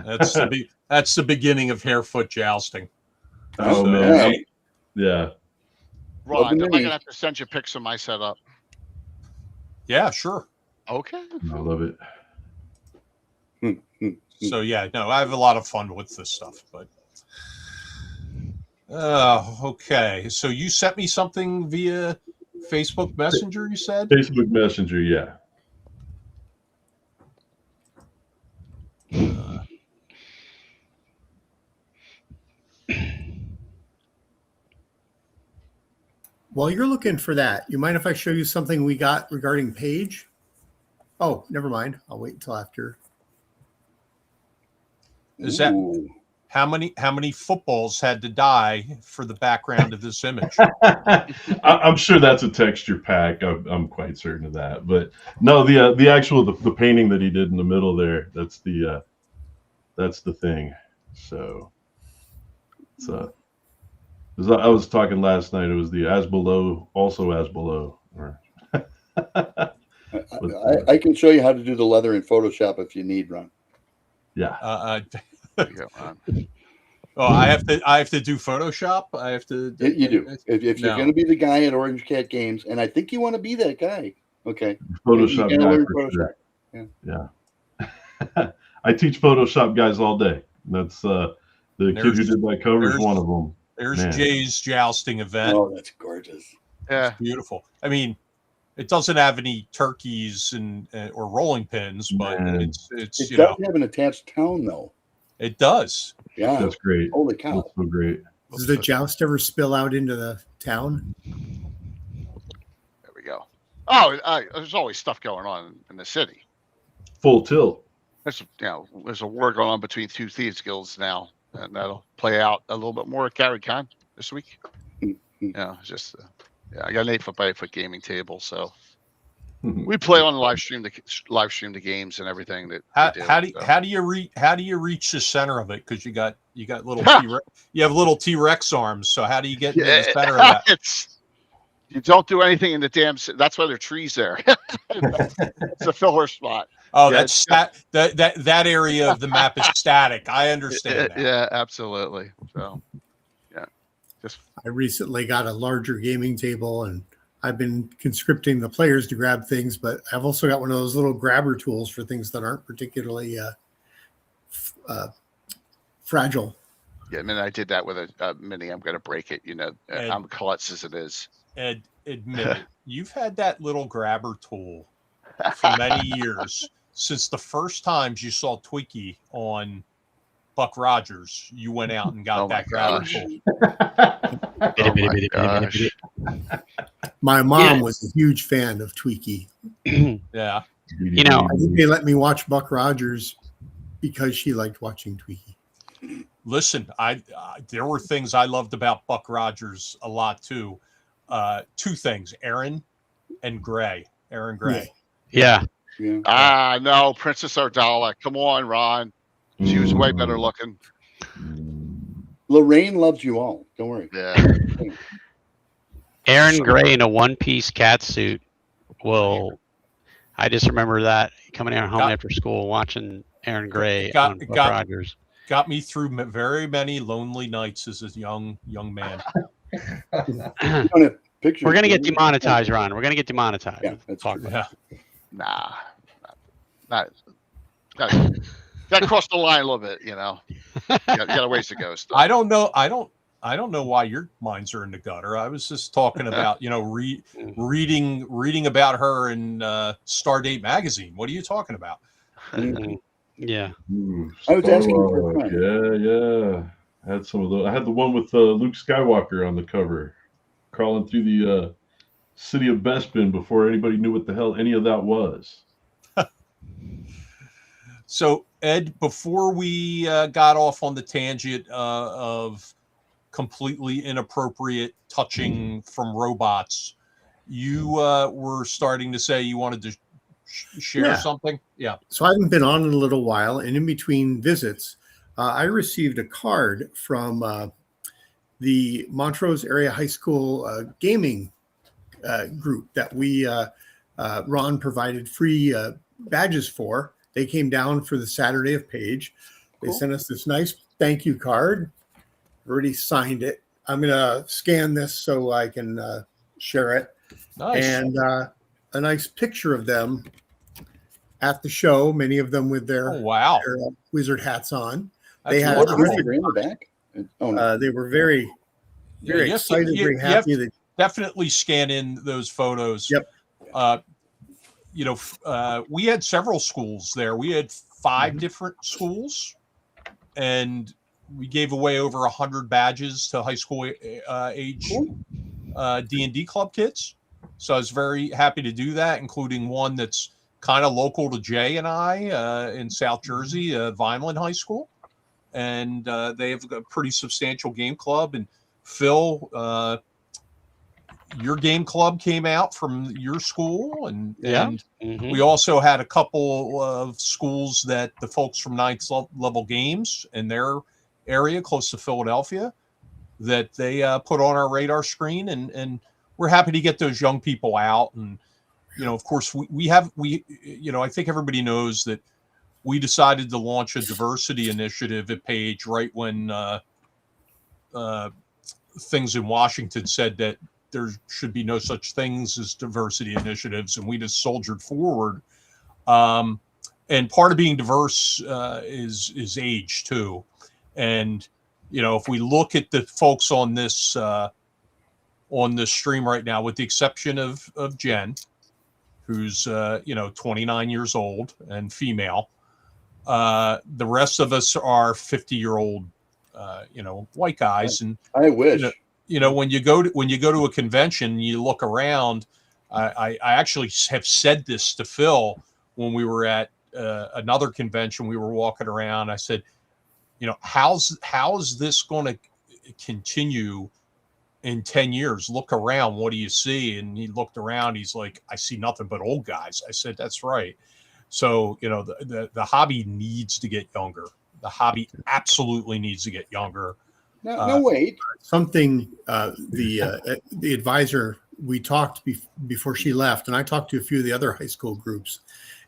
That's the beginning of harefoot jousting. Oh So, man, yeah. Ron, am I gonna have to send you pics of my setup? Yeah, sure. Okay. I love it. So yeah, no, I have a lot of fun with this stuff. But okay. So you sent me something via Facebook Messenger. You said Facebook Messenger, yeah. While you're looking for that, you mind if I show you something we got regarding Paige? Oh, never mind. I'll wait until after. Is that how many footballs had to die for the background of this image? I'm sure that's a texture pack. I'm quite certain of that. But no, the actual the painting that he did in the middle there, that's the thing. So it's I was talking last night. It was the as below, also as below. I can show you how to do the leather in Photoshop if you need, Ron. Yeah. Oh, I have to do Photoshop. I have to. You do. If you're No. going to be the guy at Orange Cat Games, and I think you want to be that guy. Okay. Photoshop you guy learn for Photoshop. sure. Yeah. I teach Photoshop guys all day. That's the kid who did my cover is one of them. There's Man. Jay's jousting event. Oh, that's gorgeous. Yeah. It's beautiful. I mean, it doesn't have any turkeys and or rolling pins, but Man. it's It does have an attached town, though. it does. Yeah. That's great. Holy cow. That's so great. Does the joust ever spill out into the town? There we go. Oh, there's always stuff going on in the city. Full tilt. There's a war going on between two thieves guilds now, and that'll play out a little bit more at GaryCon this week. Just I got an 8 foot by 8 foot gaming table, so we play on live stream the games and everything that How do you reach the center of it? Because you got little you have little T-Rex arms. So how do you get into the center of that? You don't do anything in the damn. That's why there are trees there. It's a filler spot. Oh, that's that area of the map is static. I understand that. Yeah, absolutely. So, yeah, I recently got a larger gaming table, and I've been conscripting the players to grab things, but I've also got one of those little grabber tools for things that aren't particularly fragile. Yeah, I mean, I did that with a mini. I'm going to break it. I'm klutz as it is. Ed, admit it. You've had that little grabber tool for many years. Since the first times you saw Tweaky on Buck Rogers, you went out and got that grabber tool. My mom was a huge fan of Tweaky. Yeah. I think they let me watch Buck Rogers because she liked watching Tweaky. Listen, there were things I loved about Buck Rogers a lot too. 2 things: Aaron Gray. Yeah. No, Princess Ardala. Come on, Ron. She was way better looking. Lorraine loves you all. Don't worry. Yeah. Aaron Gray in a one-piece cat suit. I just remember that coming home after school, watching Aaron Gray on Buck Rogers. Got me through very many lonely nights as a young man. We're gonna get demonetized, Ron. We're gonna get demonetized. Yeah, that's true. Yeah. Nah. That crossed the line a little bit, got a ways to go still. I don't know why your minds are in the gutter. I was just talking about, reading about her in Stardate magazine. What are you talking about? Yeah. I was asking for a friend. Yeah. I had some of those. I had the one with Luke Skywalker on the cover, crawling through the city of Bespin before anybody knew what the hell any of that was. So Ed, before we got off on the tangent of completely inappropriate touching from robots, you were starting to say you wanted to share Yeah. something. Yeah. So I haven't been on in a little while, and in between visits, I received a card from the Montrose Area High School gaming group that Ron provided free badges for. They came down for the Saturday of Page. They Cool. sent us this nice thank you card. Already signed it. I'm gonna scan this so I can share it. Nice. And a nice picture of them at the show. Many of them with their, Oh, wow. their wizard hats on. That's They had What wonderful. degree in the back? Oh no. They were very, Yeah, very you have to- excited, you- very you have happy that Definitely scan in those photos. Yep. We had several schools there. We had 5 Mhm. different schools, and we gave away over 100 badges to high school age Cool. D&D club kids. So I was very happy to do that, including one that's kind of local to Jay and I in South Jersey, Vineland High School. And they have a pretty substantial game club. And Phil, your game club came out from your school, and Mhm. we also had a couple of schools that the folks from ninth level games in their area close to Philadelphia that they put on our radar screen, and we're happy to get those young people out. And of course I think everybody knows that we decided to launch a diversity initiative at Page right when things in Washington said that there should be no such things as diversity initiatives, and we just soldiered forward. And part of being diverse is age too. And if we look at the folks on this stream right now, with the exception of Jen, who's 29 years old and female, the rest of us are 50-year-old white guys. And I wish. when you go to a convention, you look around. I actually have said this to Phil when we were at another convention. We were walking around. I said, how's this going to continue in 10 years? Look around. What do you see? And he looked around. He's like, I see nothing but old guys. I said, that's right. So, the hobby needs to get younger. The hobby absolutely needs to get younger. No, wait. something the advisor, we talked before she left, and I talked to a few of the other high school groups,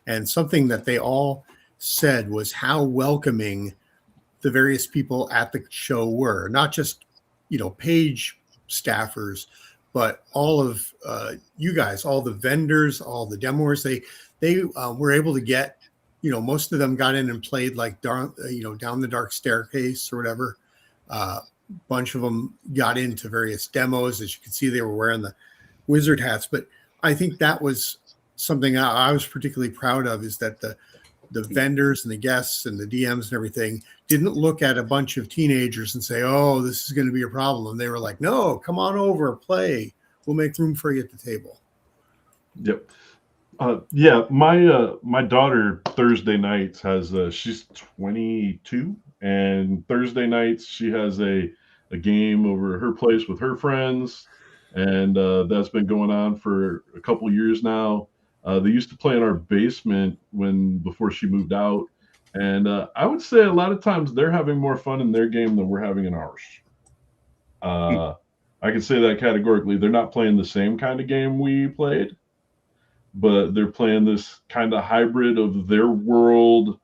and something that they all said was how welcoming the various people at the show were, not just Page staffers, but all of you guys, all the vendors, all the demoers. They were able to get, most of them got in and played like down the dark staircase or whatever. Bunch of them got into various demos. As you can see, they were wearing the wizard hats. But I think that was something I was particularly proud of, is that the vendors and the guests and the DMs and everything didn't look at a bunch of teenagers and say, oh, this is going to be a problem. They were like, no, come on over, play. We'll make room for you at the table. Yep. Yeah, my daughter Thursday nights has she's 22, and Thursday nights she has a game over at her place with her friends, and that's been going on for a couple years now. They used to play in our basement before she moved out, and I would say a lot of times they're having more fun in their game than we're having in ours. I can say that categorically. They're not playing the same kind of game we played, but they're playing this kind of hybrid of their world,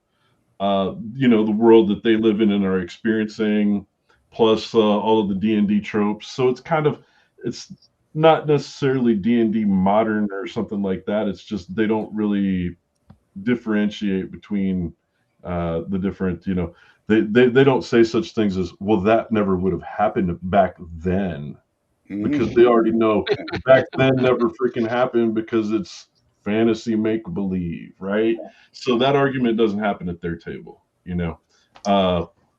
the world that they live in and are experiencing, plus all of the D&D tropes. So it's not necessarily D&D modern or something like that. It's just they don't really differentiate between the different, they don't say such things as, well, that never would have happened back then, because they already know back then never freaking happened, because it's fantasy make believe, right? So that argument doesn't happen at their table,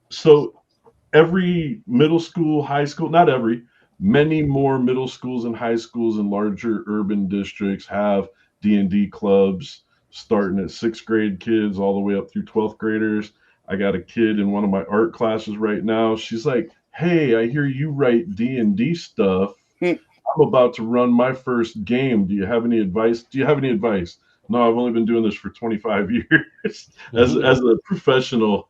so every middle school, high school, not every, many more middle schools and high schools in larger urban districts have D&D clubs. starting at sixth grade kids all the way up through 12th graders. I got a kid in one of my art classes right now. She's like, "Hey, I hear you write D&D stuff. I'm about to run my first game. Do you have any advice? No, I've only been doing this for 25 years as a professional,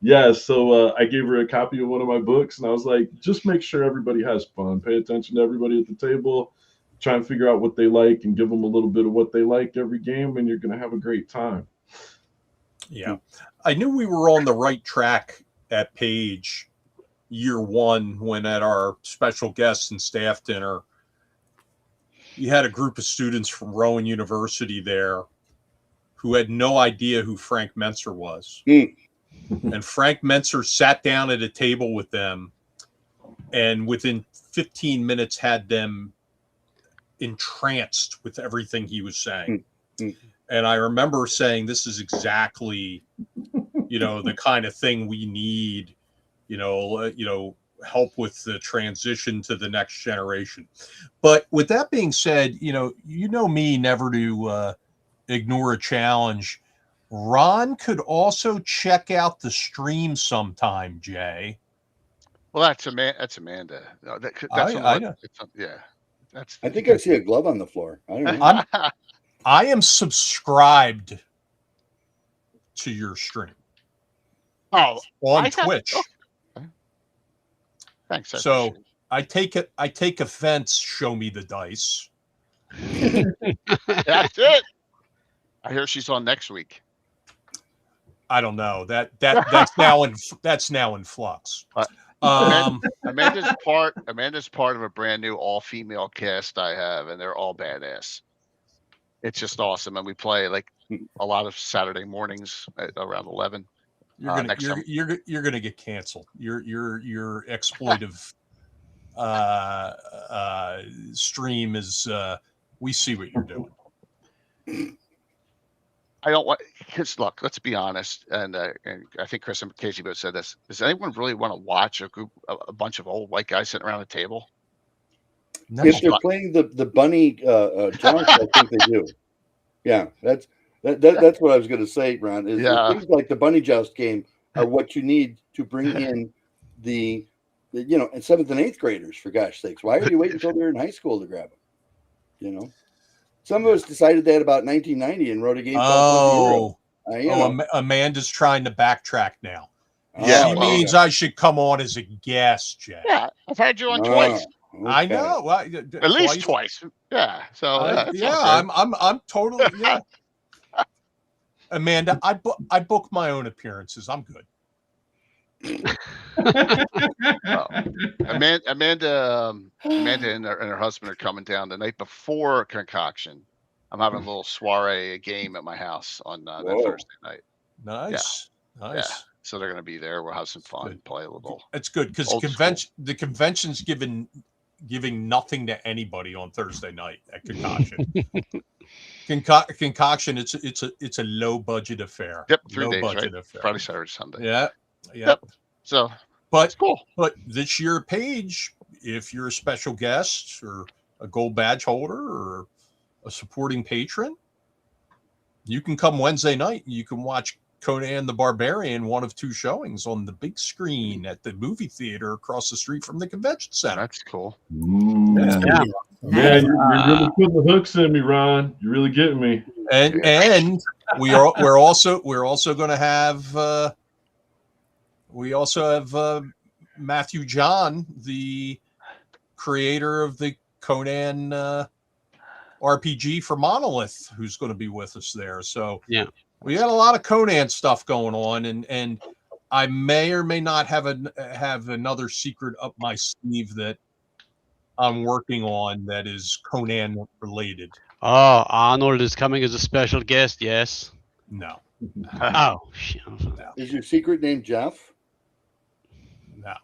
Yeah, so I gave her a copy of one of my books, and I was like, just make sure everybody has fun. Pay attention to everybody at the table. Try and figure out what they like and give them a little bit of what they like every game, and you're going to have a great time. Yeah. I knew we were on the right track at Page year one when at our special guest and staff dinner, you had a group of students from Rowan University there who had no idea who Frank Menser was. And Frank Menser sat down at a table with them and within 15 minutes had them entranced with everything he was saying. And I remember saying, this is exactly, the kind of thing we need, help with the transition to the next generation. But with that being said, me never to ignore a challenge. Ron could also check out the stream sometime, Jay. Well, that's Amanda. No, that's I know. Yeah. I think I see a glove on the floor. I don't know. I am subscribed to your stream. Oh, on Twitch. Okay. Thanks. So I take offense. Show me the dice. That's it. I hear she's on next week. I don't know that's now in flux. Amanda's part of a brand new all-female cast I have, and they're all badass. It's just awesome, and we play like a lot of Saturday mornings at around 11. You're gonna get canceled. Your exploitive stream is. We see what you're doing. I don't want, because look, let's be honest, and I think Chris and Casey both said this. Does anyone really want to watch a bunch of old white guys sitting around a table? No. If they're playing the bunny joust, I think they do. Yeah, that's what I was going to say, Ron. Things like the bunny joust game are what you need to bring in the 7th and 8th graders, for gosh sakes. Why are you waiting until they're in high school to grab them? Some of us decided that about 1990 and wrote a game called Amanda's trying to backtrack now. Yeah, she means I should come on as a guest, Jay. Yeah, I've had you on twice. Okay. I know. Well, at least twice. Yeah. So I'm totally Amanda, I book my own appearances. I'm good. Amanda and her husband are coming down the night before Concoction. I'm having a little soiree game at my house on that Thursday night. Nice. Yeah. So they're going to be there. We'll have some fun, play a little. It's good because the convention's giving nothing to anybody on Thursday night at Concoction. Concoction, it's a low budget affair. Yep, 3 days, right? Affair. Friday, Saturday, Sunday. Yeah. Yep. So, but cool. But this year, Page, if you're a special guest or a gold badge holder or a supporting patron, you can come Wednesday night and you can watch Conan the Barbarian, one of 2 showings on the big screen at the movie theater across the street from the convention center. That's cool. Yeah, you're really putting the hooks in me, Ron. You're really getting me. And we're also going to have Matthew John, the creator of the Conan RPG for Monolith, who's going to be with us there. So we got a lot of Conan stuff going on, and I may or may not have another secret up my sleeve that I'm working on that is Conan related. Oh, Arnold is coming as a special guest. Yes. No. Oh. No. Is your secret name Jeff? No.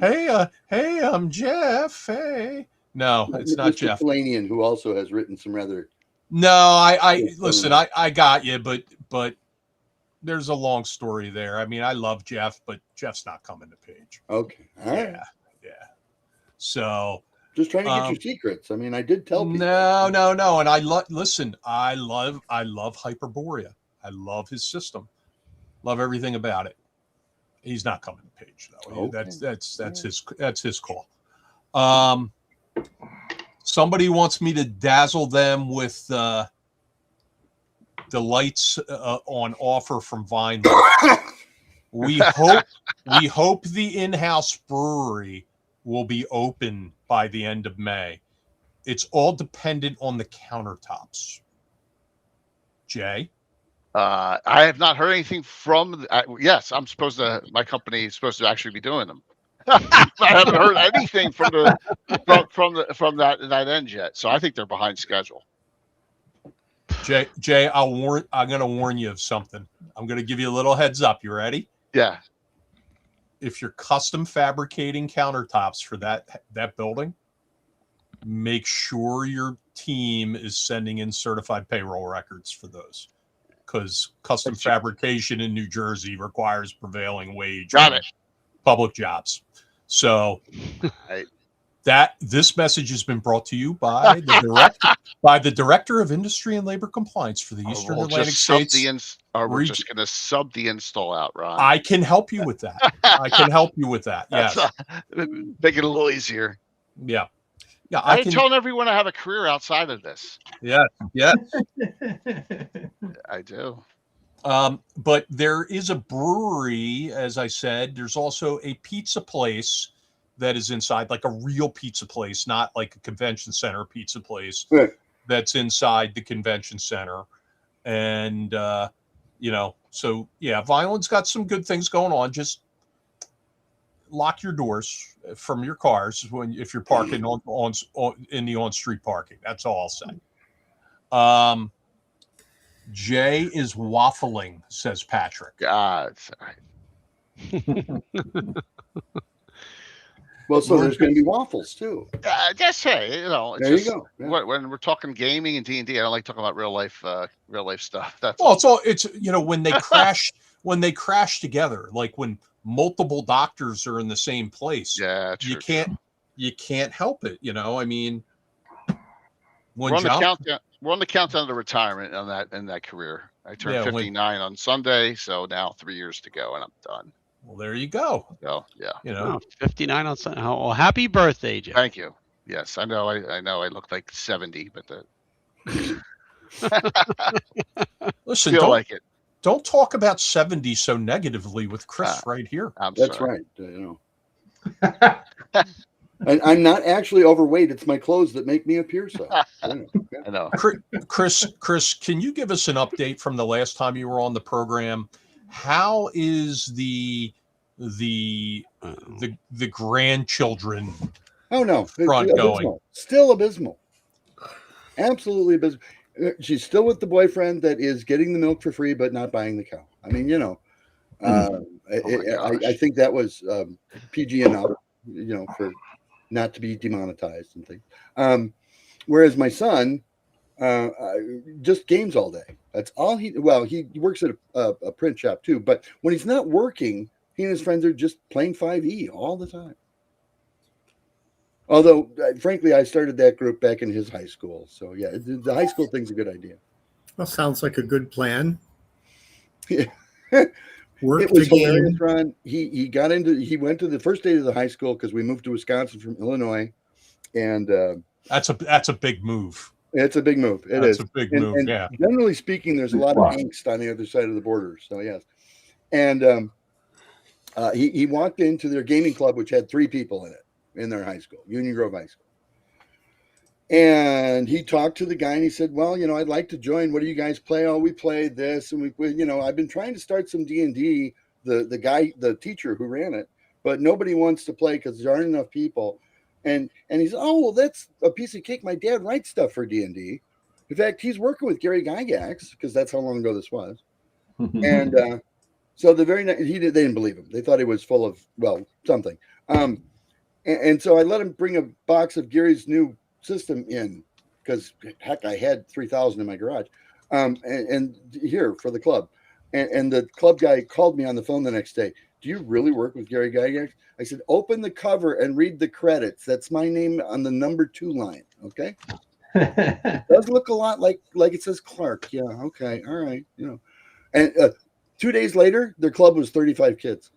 Hey, I'm Jeff. Hey. No, it's not Jeff. Flanian, who also has written some rather. No, I listen. I got you, but there's a long story there. I mean, I love Jeff, but Jeff's not coming to Page. Okay, all right. Yeah. So, Just trying to get your secrets. I mean, I did tell people. No. And I listen, I love Hyperborea. I love his system. Love everything about it. He's not coming to Page though. Okay. That's his call. Somebody wants me to dazzle them with the lights on offer from Vine. We hope the in-house brewery will be open by the end of May. It's all dependent on the countertops. Jay? I have not heard anything from. Yes, my company is supposed to actually be doing them. I haven't heard anything from that end yet. So I think they're behind schedule. Jay, I'm going to warn you of something. I'm going to give you a little heads up. You ready? Yeah. If you're custom fabricating countertops for that building, make sure your team is sending in certified payroll records for those, because custom fabrication in New Jersey requires prevailing wage. Got it. Public jobs. So right. This message has been brought to you by the Director of Industry and Labor Compliance for the Eastern Atlantic States. We're just going to sub the install out, Ron. I can help you with that. Yes. Make it a little easier. Yeah. I'm telling everyone I have a career outside of this. Yeah. I do. But there is a brewery, as I said. There's also a pizza place that is inside, like a real pizza place, not like a convention center pizza place. Right. That's inside the convention center. And, so yeah, Vineland's got some good things going on. Just lock your doors from your cars if you're parking on in the on-street parking. That's all I'll say. Jay is waffling, says Patrick. God, well, so there's going to be waffles too. Just hey, it's there you go. Yeah. When we're talking gaming and D&D, I don't like talking about real life stuff. It's when they crash together, like when multiple doctors are in the same place. Yeah, you can't help it. I mean, we're on the countdown to retirement in that career. I turned 59 on Sunday, so now 3 years to go, and I'm done. Well, there you go. So yeah, 59 on Sunday. Well, happy birthday, Jay. Thank you. Yes, I know. I look like 70, but listen, don't talk about 70 so negatively with Chris right here. That's right. And I'm not actually overweight. It's my clothes that make me appear so. I know. Chris, can you give us an update from the last time you were on the program? How is the grandchildren? Oh no, front going? Still abysmal. Absolutely abysmal. She's still with the boyfriend that is getting the milk for free, but not buying the cow. I mean, I think that was PG enough, for not to be demonetized and things. Whereas my son just games all day. That's all he works at a print shop too. But when he's not working, he and his friends are just playing 5e all the time. Although, frankly, I started that group back in his high school. So yeah, the high school thing's a good idea. Well, sounds like a good plan. Yeah. Work it was the hilarious, game. Ron. He went to the first day of the high school because we moved to Wisconsin from Illinois, and that's a big move. It's a big move. It's a big move. And yeah. Generally speaking, there's a lot of angst on the other side of the border. So yes, and he walked into their gaming club, which had 3 people in it in their high school, Union Grove High School. And he talked to the guy and he said, well, I'd like to join. What do you guys play? Oh, we play this. And I've been trying to start some D&D, the teacher who ran it, but nobody wants to play because there aren't enough people. And he said, oh, well, that's a piece of cake. My dad writes stuff for D&D. In fact, he's working with Gary Gygax because that's how long ago this was. And so the very night, they didn't believe him. They thought he was full of, something. And so I let him bring a box of Gary's new system in because heck, I had 3,000 in my garage, and here for the club, and the club guy called me on the phone the next day. do you really work with Gary Gygax? I said, open the cover and read the credits. That's my name on the number 2 line. Okay. It does look a lot like it says Clark. Yeah. Okay. All right. You know, and 2 days later, their club was 35 kids.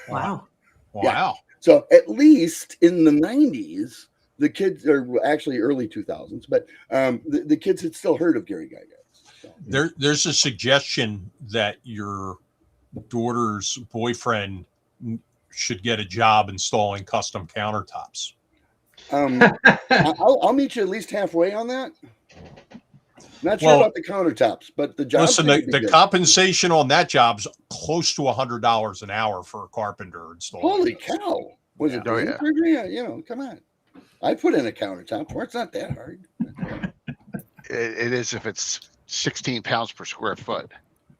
Wow. Wow. So at least in the 90s, the kids are actually early 2000s, but the kids had still heard of Gary Gygax. So. There's a suggestion that your daughter's boyfriend should get a job installing custom countertops. I'll meet you at least halfway on that. Not sure about the countertops, but the job. Listen, the compensation on that job's close to $100 an hour for a carpenter installing. Holy cow! Was it brain surgery? You know, come on. I put in a countertop. It's not that hard. It is if it's 16 pounds per square foot.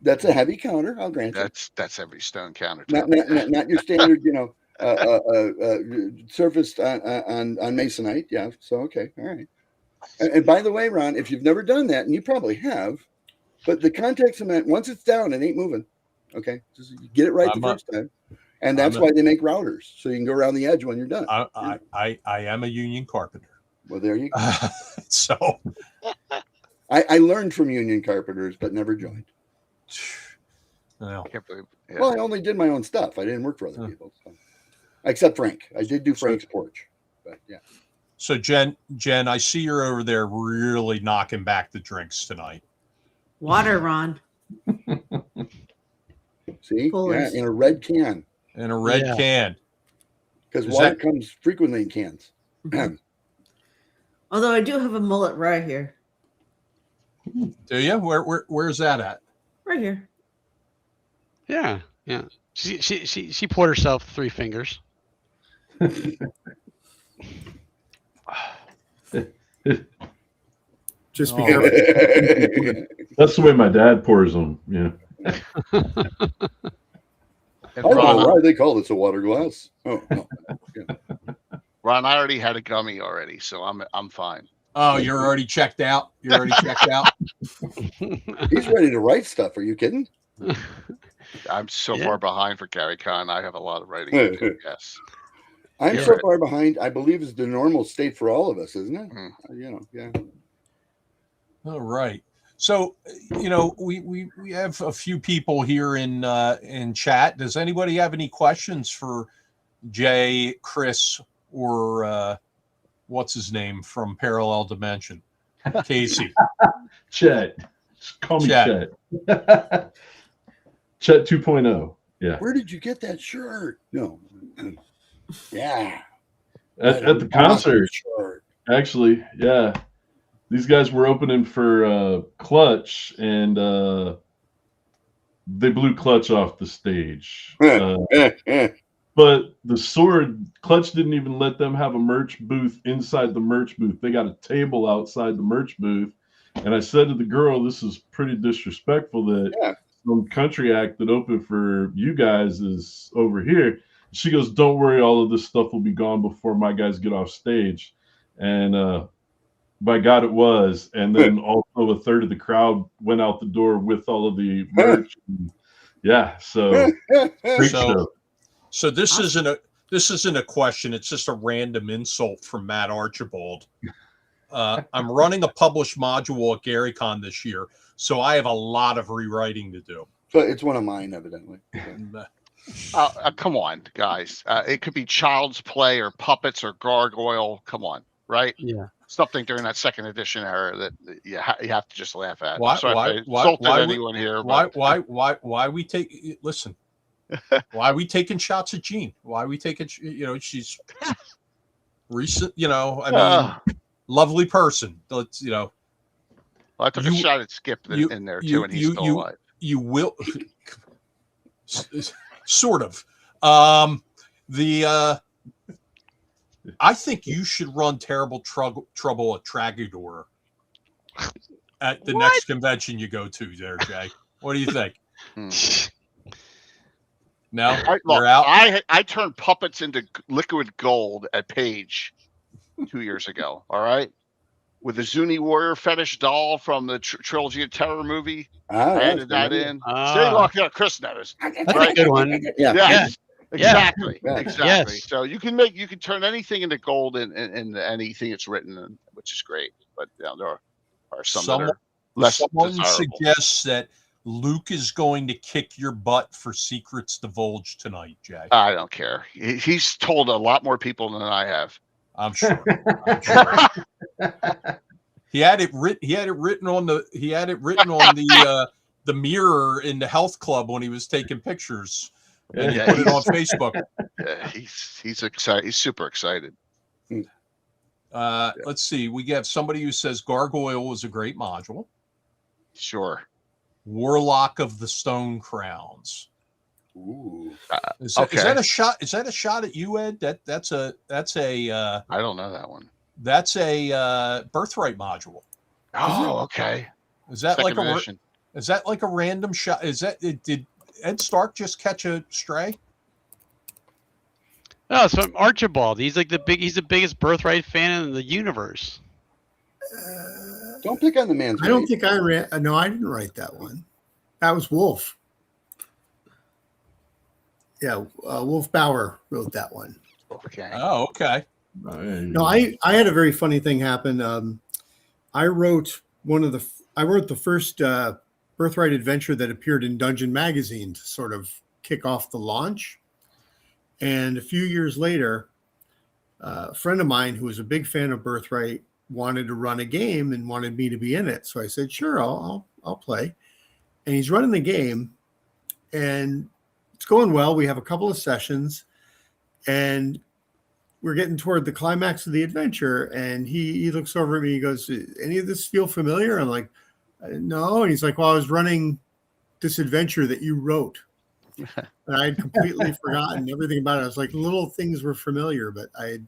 That's a heavy counter. I'll grant you. That's every stone counter. Not your standard, you know, surfaced on masonite. Yeah. So okay, all right. And by the way, Ron, if you've never done that, and you probably have, but the contact cement, once it's down, it ain't moving. Okay, just get it right the first time, and that's why they make routers, so you can go around the edge when you're done. I am a union carpenter. Well, there you go. So I learned from union carpenters, but never joined. Well, Can't believe, yeah. Well, I only did my own stuff. I didn't work for other people, so. Except Frank. I did do Frank's porch, but yeah. So Jen, I see you're over there really knocking back the drinks tonight. Water, Ron. See, Coolers. yeah, in a red can. In a red can. Because water comes frequently in cans. Although I do have a mullet right here. Do you? Where's that at? Right here. Yeah. She poured herself 3 fingers. Just be careful. That's the way my dad pours them. Yeah. I don't know why they call this a water glass. Oh, no. Yeah. Ron, I already had a gummy already, so I'm fine. Oh, you're already checked out? You're already checked out? He's ready to write stuff. Are you kidding? I'm so far behind for Gary Con. I have a lot of writing to do, yes. I'm so far behind, I believe is the normal state for all of us, isn't it? You know, yeah. All right. So, you know, we have a few people here in chat. Does anybody have any questions for Jay, Chris, or what's his name from Parallel Dimension? Casey. Chet. Call me Chet. Chet 2.0. Yeah. Where did you get that shirt? No. Yeah. At the concert. Actually, yeah. These guys were opening for Clutch, and they blew Clutch off the stage. But the Sword, Clutch didn't even let them have a merch booth inside the merch booth. They got a table outside the merch booth. And I said to the girl, this is pretty disrespectful that some country act that opened for you guys is over here. She goes, don't worry, all of this stuff will be gone before my guys get off stage. And by God, it was. And then also a third of the crowd went out the door with all of the merch. Yeah, so great show. So this isn't a question. It's just a random insult from Matt Archibald. I'm running a published module at GaryCon this year, so I have a lot of rewriting to do. But it's one of mine, evidently. Come on, guys. It could be Child's Play or Puppets or Gargoyle. Come on, right? Yeah. Something during that second edition era that you have to just laugh at. Why anyone here? Why we take? Listen. Why are we taking shots at Jean? Why are we taking? You know, she's recent. You know, I mean, lovely person. Let's, you know. Well, I took a shot at Skip in there too, and he's still alive. You will, sort of. I think you should run Terrible Trouble at Tragador at the next convention you go to there, Jay. What do you think? No, you're out. I turned puppets into liquid gold at Page 2 years ago. All right. with the Zuni warrior fetish doll from the Trilogy of Terror movie. Ah, I that's added that good. in. Ah. Stay locked up. Chris knows. That's a good one. Yeah. Yes. Yeah. Exactly. Yeah. Exactly. Yes. So you can turn anything into gold in anything it's written in, which is great. But there are some that are less Someone desirable. suggests that Luke is going to kick your butt for secrets divulged tonight, Jay. I don't care. He's told a lot more people than I have. I'm sure. I'm sure. He had it written on the mirror in the health club when he was taking pictures, and he Yeah, put it on Facebook. Yeah, he's excited. He's super excited. Let's see. We have somebody who says Gargoyle was a great module. Sure. Warlock of the Stone Crowns. Ooh. Is Okay. that a shot? Is that a shot at you, Ed? That's a I don't know that one. that's a Birthright module. Oh, okay. Is that Second like edition. is that like a random shot? Did Ed Stark just catch a stray? Oh, it's from Archibald. He's the biggest Birthright fan in the universe. Don't pick on the man's I don't weight. think I ran. No, I didn't write that one. That was Wolf. Yeah, Wolf Bauer wrote that one. Okay. Oh, okay. No, I had a very funny thing happen. I wrote the first Birthright adventure that appeared in Dungeon Magazine to sort of kick off the launch. And a few years later, a friend of mine who was a big fan of Birthright wanted to run a game and wanted me to be in it. So I said, sure, I'll play. And he's running the game, and it's going well. We have a couple of sessions, and we're getting toward the climax of the adventure. And he looks over at me. He goes, any of this feel familiar? I'm like, no. And he's like, well, I was running this adventure that you wrote. And I had completely forgotten everything about it. I was like, little things were familiar, but I had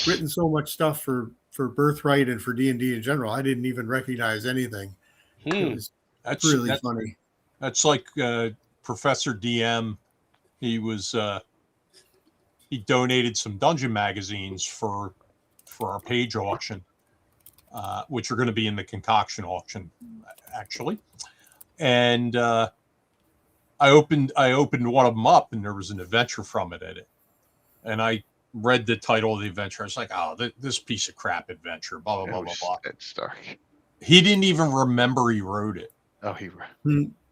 written so much stuff for Birthright and for D&D in general. I didn't even recognize anything. It was really funny. That's like Professor DM. He was he donated some dungeon magazines for our page auction, which are going to be in the concoction auction, actually. And I opened one of them up, and there was an adventure from it in it. And I read the title of the adventure. I was like, oh, this piece of crap adventure, blah, blah, blah, blah, blah. Ed Stark. He didn't even remember he wrote it. Oh,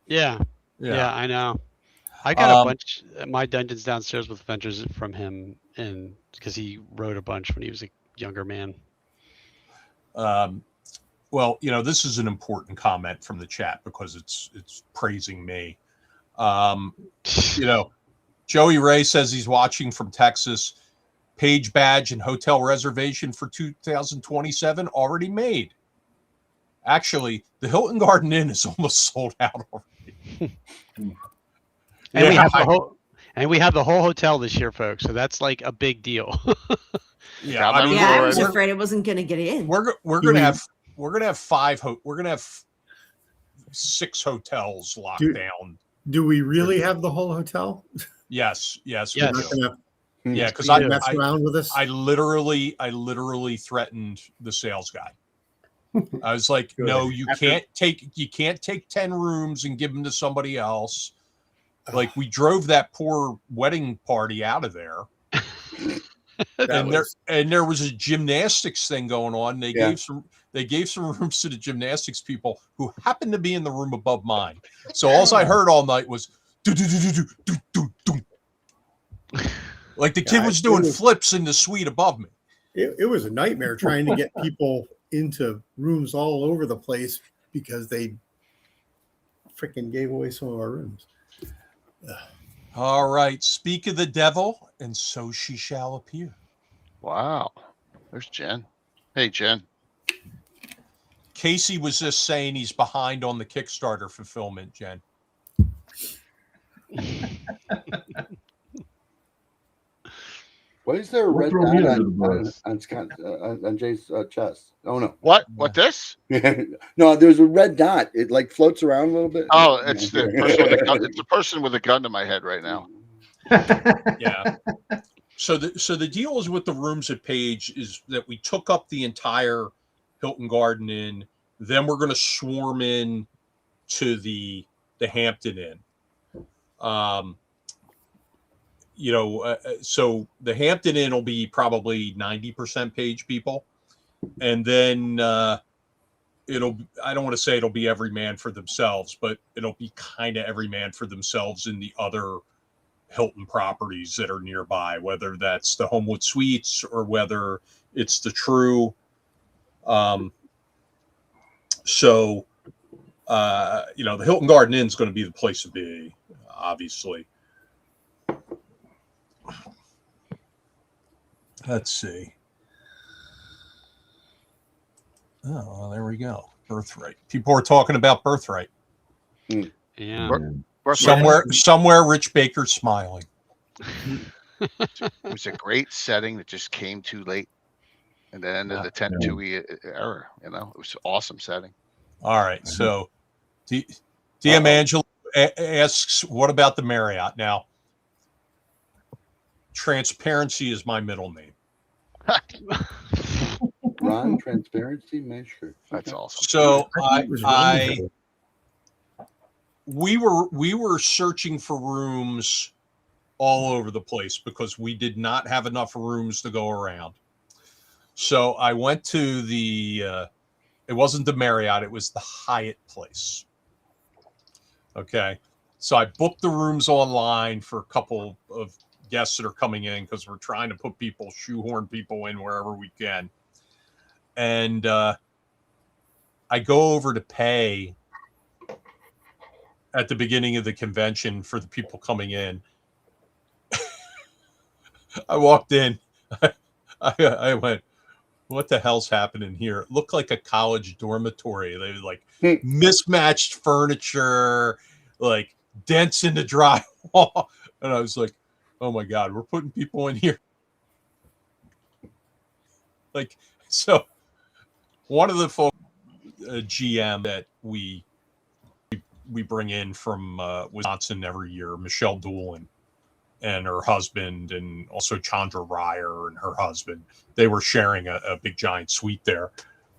Yeah, I know. I got a bunch of my dungeons downstairs with adventures from him, and because he wrote a bunch when he was a younger man. Well, this is an important comment from the chat because it's praising me. Joey Ray says he's watching from Texas. Page badge and hotel reservation for 2027 already made. Actually, the Hilton Garden Inn is almost sold out already. And we have the whole hotel this year, folks. So that's like a big deal. I was afraid it wasn't going to get in. We're gonna have 6 hotels locked down. Do we really have the whole hotel? Yes. Yes. We're not gonna Because mess around with us. I literally threatened the sales guy. I was like, Good. no, you can't take 10 rooms and give them to somebody else. Like, we drove that poor wedding party out of there. And there was a gymnastics thing going on. They gave some rooms to the gymnastics people who happened to be in the room above mine. So all I heard all night was do do do do do do do. Like the kid was doing flips in the suite above me. It was a nightmare trying to get people into rooms all over the place because they freaking gave away some of our rooms. All right. Speak of the devil, and so she shall appear. Wow. There's Jen. Hey, Jen. Casey was just saying he's behind on the Kickstarter fulfillment, Jen. Why is there a red dot on Jay's chest? Oh no! What? What this? No, there's a red dot. It like floats around a little bit. Oh, it's the person with a gun. It's the person with a gun to my head right now. Yeah. So the deal is with the rooms at Page is that we took up the entire Hilton Garden Inn. Then we're going to swarm in to the Hampton Inn. So the Hampton Inn will be probably 90% page people. And then I don't want to say it'll be every man for themselves, but it'll be kind of every man for themselves in the other Hilton properties that are nearby, whether that's the Homewood Suites or whether it's the True. The Hilton Garden Inn is going to be the place to be, obviously. Let's see. Oh, well, there we go. Birthright. People are talking about Birthright. Yeah. Somewhere, Rich Baker's smiling. It was a great setting that just came too late, and then ended the 10-2 era. It was awesome setting. All right, so DM Angelo asks, "What about the Marriott?" Now, transparency is my middle name. Ron, transparency, measure. That's awesome. So we were searching for rooms all over the place because we did not have enough rooms to go around. So I went to it wasn't the Marriott, it was the Hyatt place. Okay. So I booked the rooms online for a couple of guests that are coming in because we're trying to shoehorn people in wherever we can. And I go over to pay at the beginning of the convention for the people coming in. I walked in. I went, what the hell's happening here? It looked like a college dormitory. They were mismatched furniture, dents in the drywall. And I was like, oh my God, we're putting people in here. So one of the folks, GM that we bring in from Wisconsin every year, Michelle Doolin, and her husband, and also Chandra Ryer and her husband, they were sharing a big giant suite there.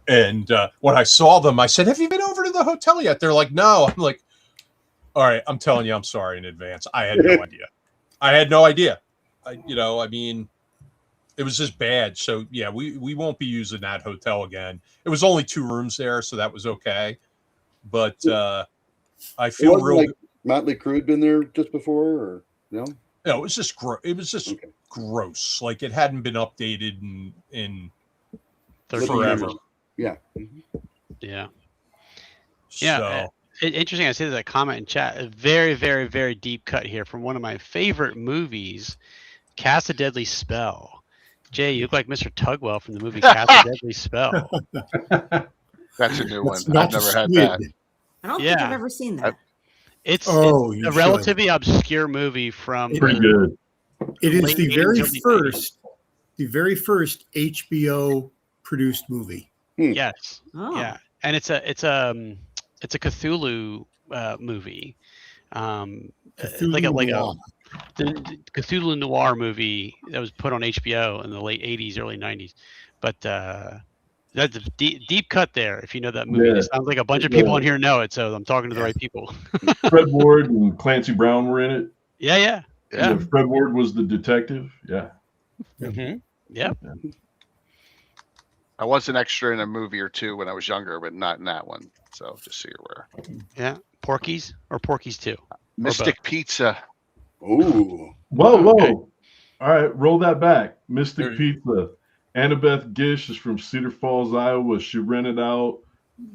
And when I saw them, I said, have you been over to the hotel yet? They're like, no. I'm like, all right, I'm telling you, I'm sorry in advance. I had no idea. It was just bad. So yeah, we won't be using that hotel again. It was only 2 rooms there, so that was okay. But I feel real. Motley Crue had been there just before, or no? No, it was just gross. It was just gross. It hadn't been updated in forever. Yeah. Yeah. So, yeah. Interesting. I see that comment in chat. A very, very, very deep cut here from one of my favorite movies, Cast a Deadly Spell. Jay, you look like Mr. Tugwell from the movie Cast a Deadly Spell. That's a new one. I've never had that. I don't think I've ever seen that. It's you a relatively obscure movie from Pretty good. It is late the 80s, very early first HBO produced movie. Yes. Oh. Yeah. And it's a Cthulhu movie. Cthulhu The Cthulhu noir movie that was put on HBO in the late 80s, early 90s. But that's a deep cut there. If you know that movie, it sounds like a bunch of people in here know it, so I'm talking to the right people. Fred Ward and Clancy Brown were in it. Yeah. Fred Ward was the detective. Yeah. Mm-hmm. Yeah. I was an extra in a movie or two when I was younger, but not in that one. So just so you're aware. Yeah. Porky's or Porky's 2? Mystic Pizza. Ooh. Whoa. Okay. All right, roll that back. Mystic Pizza. Annabeth Gish is from Cedar Falls, Iowa. She rented out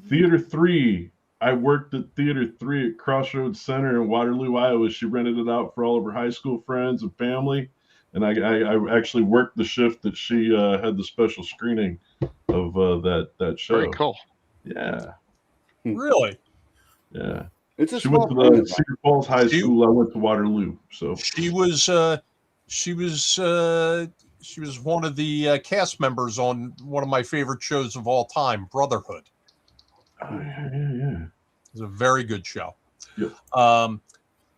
Theater 3. I worked at Theater 3 at Crossroads Center in Waterloo, Iowa. She rented it out for all of her high school friends and family. And I actually worked the shift that she had the special screening of that show. Very cool. Yeah. really? Yeah. It's a She small went to the Cedar Falls High School. I went to Waterloo. So She was one of the cast members on one of my favorite shows of all time, Brotherhood. yeah. It's a very good show. Yep.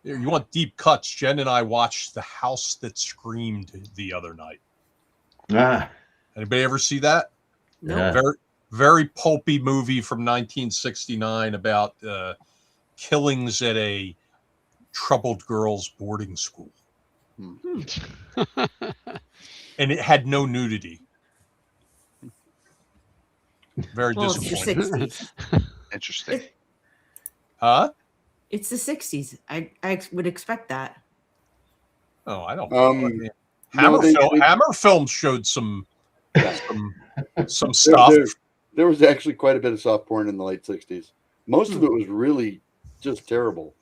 You want deep cuts? Jen and I watched The House That Screamed the other night. Ah. Anybody ever see that? No. Yeah. Very, very pulpy movie from 1969 about killings at a troubled girls' boarding school. And it had no nudity. Very Well, it's the disappointing. 60s. Interesting. Huh? It's the 60s. I would expect that. Oh, I don't know. I mean, No, Hammer Film showed some Yeah. some stuff. There was actually quite a bit of soft porn in the late 60s. Most of it was really just terrible.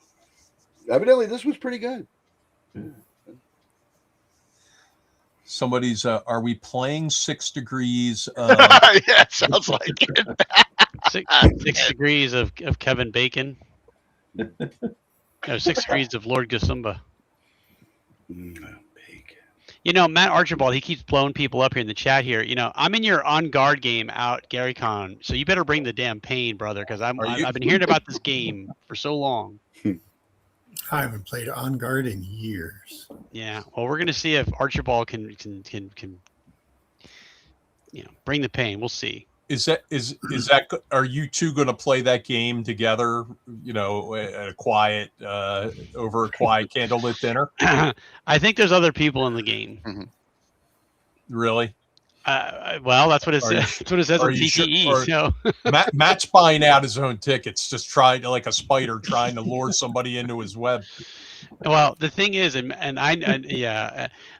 Evidently, this was pretty good. Somebody's are we playing 6 Degrees? Yeah, sounds like it. 6 degrees of Kevin Bacon. No, 6 degrees of Lord Gosumba. You know, Matt Archibald, he keeps blowing people up here in the chat here. You know, I'm in your On Guard game out, Gary Con, so you better bring the damn pain, brother, because I've been hearing about this game for so long. I haven't played On Guard in years. Yeah, well, we're gonna see if Archibald can bring the pain. We'll see. Is that are you two going to play that game together? You know, at a quiet over a quiet candlelit dinner. I think there's other people in the game. Mm-hmm. Really? Well, that's what it says. That's what it says on TTE. Sure, Matt's buying out his own tickets, just trying to, like a spider, trying to lure somebody into his web. Well, the thing is, Matt, and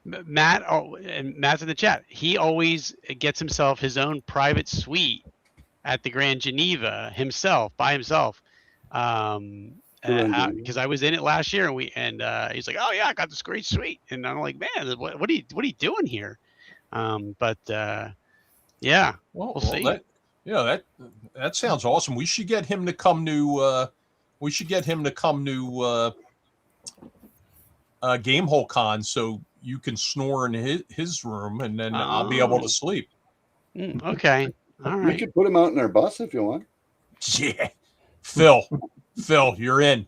Matt's in the chat. He always gets himself his own private suite at the Grand Geneva himself, by himself. Because I was in it last year, and he's like, "Oh yeah, I got this great suite," and I'm like, "Man, what are you doing here?" Yeah, we'll see. That sounds awesome. We should get him to come to. Gamehole Con, so you can snore in his room, and then I'll be able to sleep. Okay, all right. We could put him out in our bus if you want. Yeah, Phil, you're in.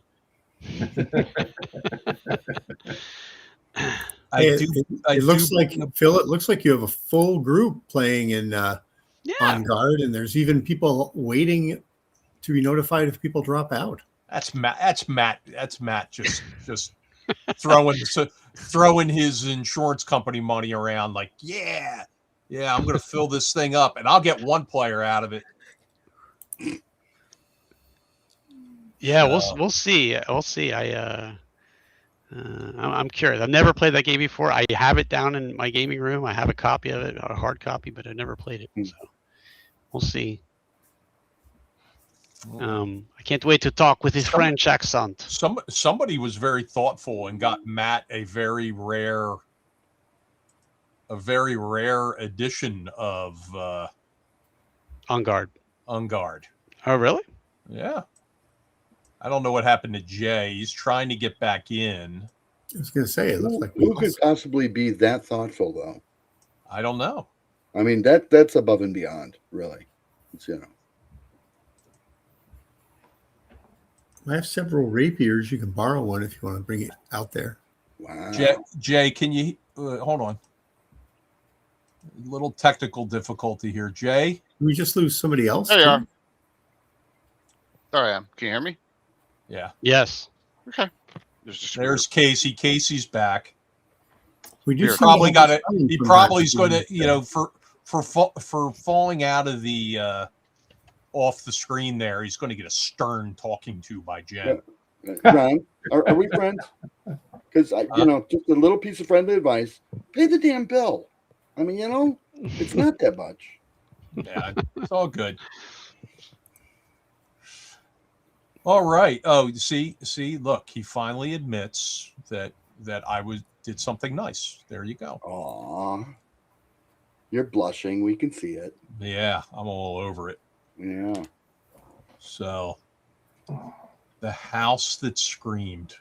It looks like Phil. It looks like you have a full group playing in On Guard, and there's even people waiting to be notified if people drop out. That's Matt. Just throwing his insurance company money around. Like, yeah, I'm going to fill this thing up, and I'll get one player out of it. Yeah, we'll see. We'll see. I'm curious. I've never played that game before. I have it down in my gaming room. I have a copy of it, a hard copy, but I've never played it. So we'll see. I can't wait to talk with his French accent. Somebody was very thoughtful and got Matt a very rare edition of On Guard. On Guard. Oh, really? Yeah. I don't know what happened to Jay. He's trying to get back in. I was going to say, it looks like who could possibly be that thoughtful, though? I don't know. I mean, that's above and beyond, really. It's, I have several rapiers. You can borrow one if you want to bring it out there. Wow. Jay, can you hold on? A little technical difficulty here, Jay. Can we just lose somebody else? There you are. There I am. Can you hear me? Yeah. Yes. Okay. There's Casey. Casey's back. We just probably got it. He probably is going to, for falling out of the off the screen there, he's going to get a stern talking to by Jen. Ron, are we friends? Because just a little piece of friendly advice: pay the damn bill. I mean, it's not that much. Yeah, it's all good. All right. Oh, see, look, he finally admits that I did something nice. There you go. Aw. You're blushing. We can see it. Yeah, I'm all over it. Yeah. So, The House That Screamed.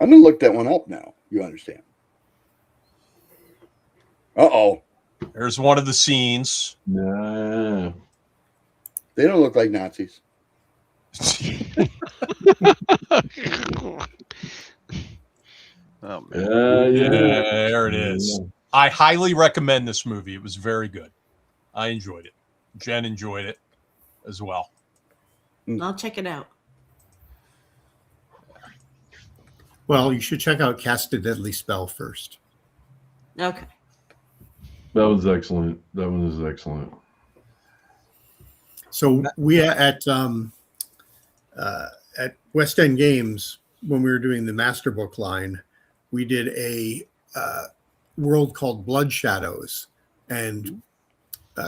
I'm going to look that one up now. You understand. Uh-oh. There's one of the scenes. No. They don't look like Nazis. Oh, man. Yeah, there it is. I highly recommend this movie. It was very good. I enjoyed it. Jen enjoyed it as well. I'll check it out. Well, you should check out Cast a Deadly Spell first. Okay. That was excellent. That one is excellent. So we at West End Games, when we were doing the Master Book line, we did a world called Blood Shadows, and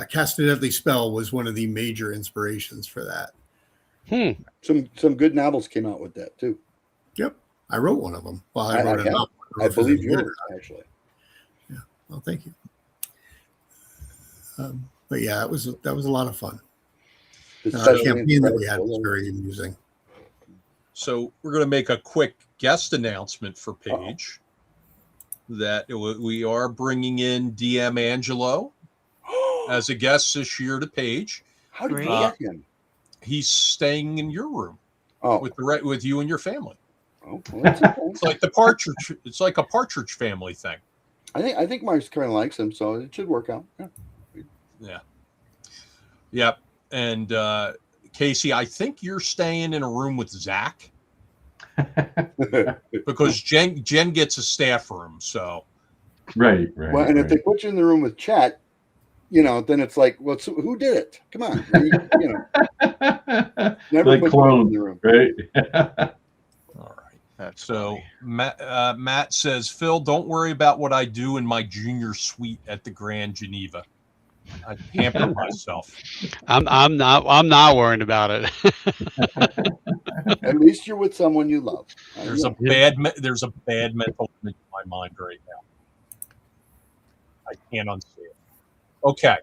Cast a Deadly Spell was one of the major inspirations for that. Some good novels came out with that too. Yep, I wrote one of them. Well, I wrote a novel. I believe yours, actually. Yeah. Well, thank you. But yeah, that was a lot of fun. The campaign that we had was very amusing. So we're going to make a quick guest announcement for Paige that we are bringing in DM Angelo as a guest this year to Paige. How did you get him? He's staying in your room with you and your family. Oh, well, that's okay. It's like the Partridge. It's like a Partridge Family thing. I think Mike's kind of likes him, so it should work out. Yeah. Yep. And Casey, I think you're staying in a room with Zach because Jen gets a staff room. So right. Well, and if they put you in the room with Chet, then it's like, well, so who did it? Come on, never like put clone in the room, right? All right. That's so funny. Matt says, Phil, don't worry about what I do in my junior suite at the Grand Geneva. I pamper myself. I'm not worrying about it. At least you're with someone you love. There's a bad mental image in my mind right now. I can't unsee it. Okay.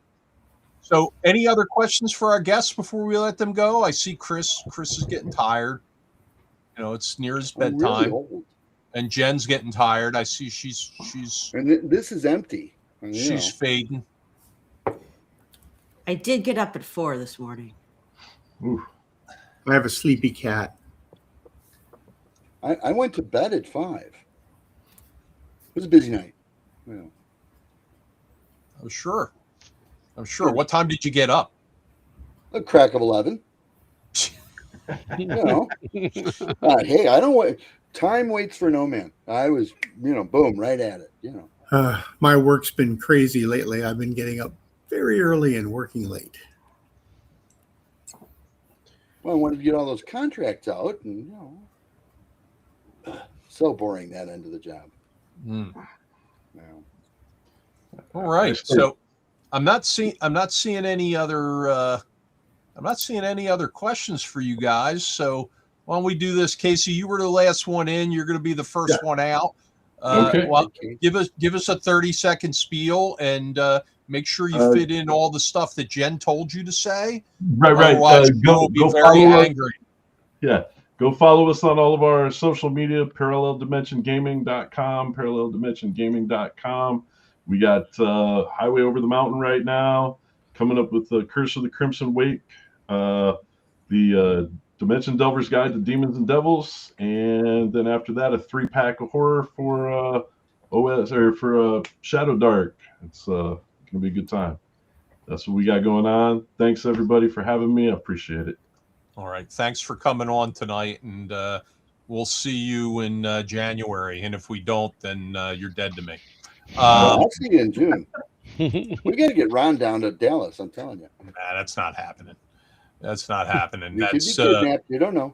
So, any other questions for our guests before we let them go? I see Chris. Chris is getting tired. It's near his bedtime, really and Jen's getting tired. I see she's. And this is empty. She's fading. I did get up at 4 this morning. Ooh. I have a sleepy cat. I went to bed at 5. It was a busy night. I'm sure. What time did you get up? A crack of 11. Hey, I don't wait. Time waits for no man. I was, boom, right at it. My work's been crazy lately. I've been getting up very early and working late. Well, I wanted to get all those contracts out, and so boring, that end of the job. All right, so I'm not seeing any other questions for you guys. So why don't we do this, Casey? You were the last one in. You're going to be the first one out. Okay. Well, give us a 30-second spiel and make sure you fit in all the stuff that Jen told you to say. Right. Go very angry. Yeah. Go follow us on all of our social media, paralleldimensiongaming.com, paralleldimensiongaming.com. We got Highway Over the Mountain right now, coming up with the Curse of the Crimson Wake, the Dimension Delver's Guide to Demons and Devils, and then after that, a 3-pack of horror for Shadow Dark. It's gonna be a good time. That's what we got going on. Thanks everybody for having me. I appreciate it. All right, thanks for coming on tonight, and we'll see you in January. And if we don't, then you're dead to me. I'll see you in June. We got to get Ron down to Dallas. I'm telling you. Nah, that's not happening. That's not happening. You That's could be kidnapped. You don't know.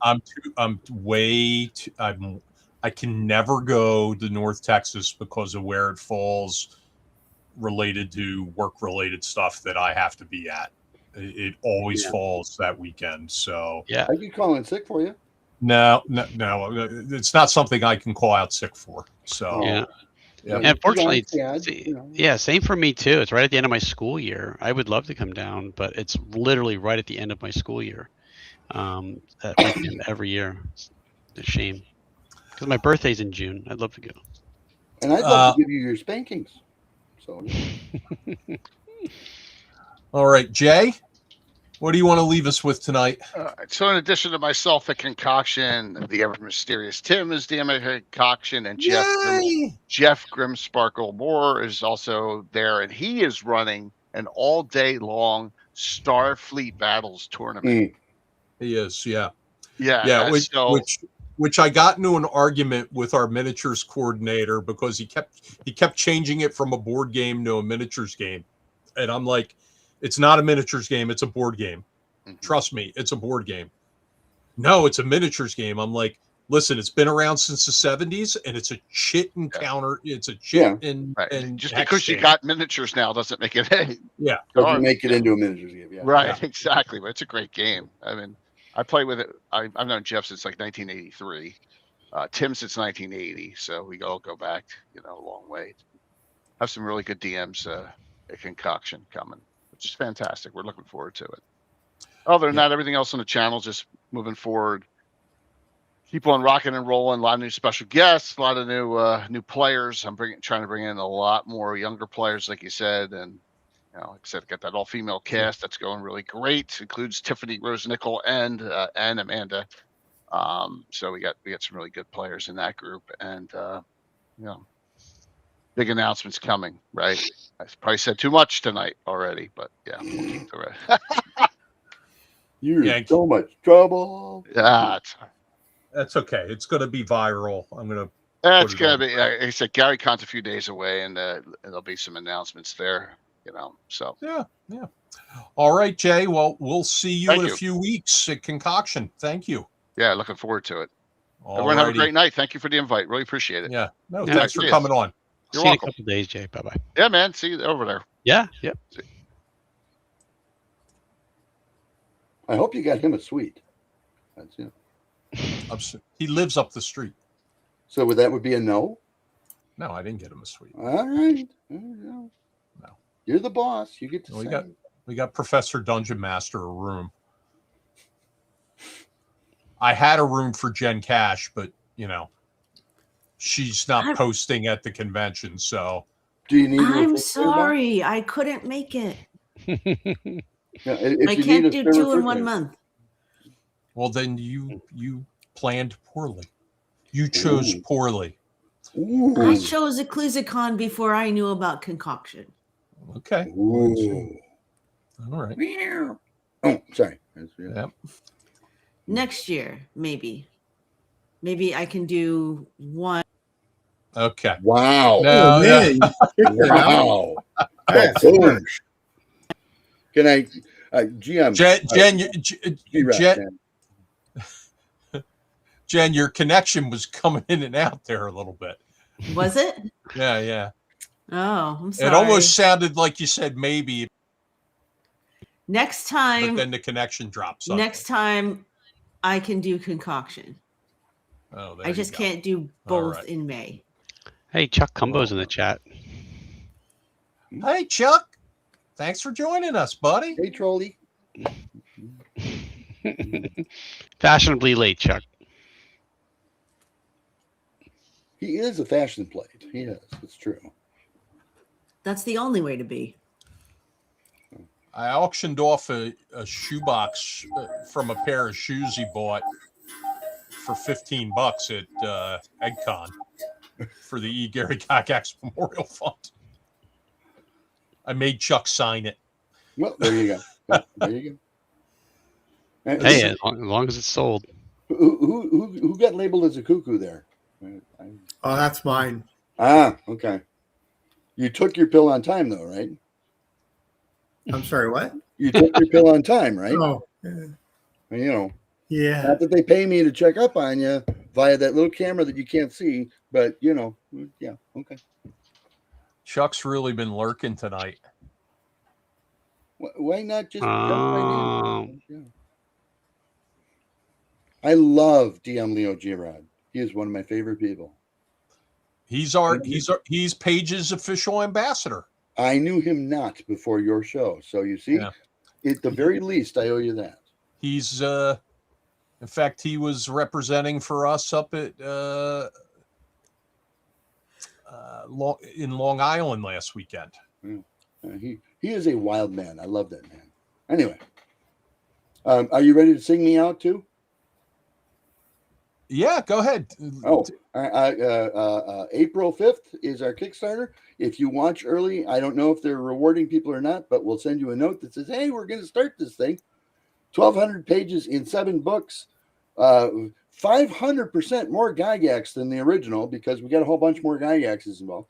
I can never go to North Texas because of where it falls related to work-related stuff that I have to be at. It always falls that weekend. So yeah, I could call in sick for you. No. It's not something I can call out sick for. So yeah. Yeah. And unfortunately, same for me too. It's right at the end of my school year. I would love to come down, but it's literally right at the end of my school year. That weekend every year. It's a shame because my birthday's in June. I'd love to go. And I'd love to give you your spankings. So. All right, Jay, what do you want to leave us with tonight? So in addition to myself, a concoction, the ever mysterious Tim is the concoction, and Jeff Grimsparkle Moore is also there, and he is running an all day long Starfleet Battles tournament. He is, yeah. Yeah, which I got into an argument with our miniatures coordinator because he kept changing it from a board game to a miniatures game, and I'm like, it's not a miniatures game, it's a board game. Trust me, it's a board game. No, it's a miniatures game. I'm like, listen, it's been around since the 70s, and it's a chit and counter. It's a chit and just because you got miniatures now doesn't make it doesn't make it into a miniatures game. Exactly. But it's a great game. I mean, I play with it. I've known Jeff since like 1983. Tim since 1980. So we all go back, a long way. Have some really good DMs at Concoction coming, which is fantastic. We're looking forward to it. Other than that, everything else on the channel just moving forward. Keep on rocking and rolling. A lot of new special guests, a lot of new players. I'm trying to bring in a lot more younger players, like you said, and like I said, got that all-female cast that's going really great. Includes Tiffany Rose Nickel and Amanda. So we got some really good players in that group, and big announcements coming. Right? I probably said too much tonight already, but we'll keep the rest. You're in so much trouble. That's okay. It's going to be viral. I'm going to. It's going to be. Like I said, Gary Con's a few days away, and there'll be some announcements there. So yeah. All right, Jay. Well, we'll see you in a few weeks at Concoction. Thank you. Yeah, looking forward to it. Everyone have a great night. Thank you for the invite. Really appreciate it. Yeah. No, thanks for coming on. See you in a couple of days, Jay. Bye bye. Yeah, man. See you over there. Yeah. Yep. I hope you got him a suite. That's he lives up the street. So that would be a no? No, I didn't get him a suite. All right. No. You're the boss. You get to say. We got Professor Dungeon Master a room. I had a room for Jen Cash, but she's not posting at the convention. So do you need? I'm sorry, I couldn't make it. I can't do 2 in 1 month. Well, then you planned poorly. You chose poorly. Ooh. I chose EcclusiaCon before I knew about Concoction. Okay. Ooh. All right. Oh, sorry. Yep. Next year, maybe I can do one. Okay. Wow. No, man. Wow. Can I, GM? Jen, your connection was coming in and out there a little bit. Was it? Yeah. Oh, I'm sorry. It almost sounded like you said maybe. Next time. But then the connection drops. Next time, I can do Concoction. Oh, I just can't do both in May. Hey, Chuck Cumbo's in the chat. Hey, Chuck. Thanks for joining us, buddy. Hey, Trolley. Fashionably late, Chuck. He is a fashion plate. He is. It's true. That's the only way to be. I auctioned off a shoebox from a pair of shoes he bought for $15 at EggCon for the E. Gary Gygax Memorial Fund. I made Chuck sign it. Well, there you go. There you go. Hey, as long as it's sold. Who got labeled as a cuckoo there? Oh, that's mine. Ah, okay. You took your pill on time, though, right? I'm sorry, what? You took your pill on time, right? Oh, yeah. Not that they pay me to check up on you via that little camera that you can't see, but yeah, okay. Chuck's really been lurking tonight. Why not just jump right in? Yeah. I love DM Leo Girard. He is one of my favorite people. He's Paige's official ambassador. I knew him not before your show, so you see, at the very least, I owe you that. He's, in fact, he was representing for us up at in Long Island last weekend. Yeah. He is a wild man. I love that man. Anyway, are you ready to sing me out too? Yeah, go ahead. Oh, April 5th is our Kickstarter. If you watch early, I don't know if they're rewarding people or not, but we'll send you a note that says, hey, we're going to start this thing. 1,200 pages in 7 books. 500% more Gygax than the original because we got a whole bunch more Gygaxes involved.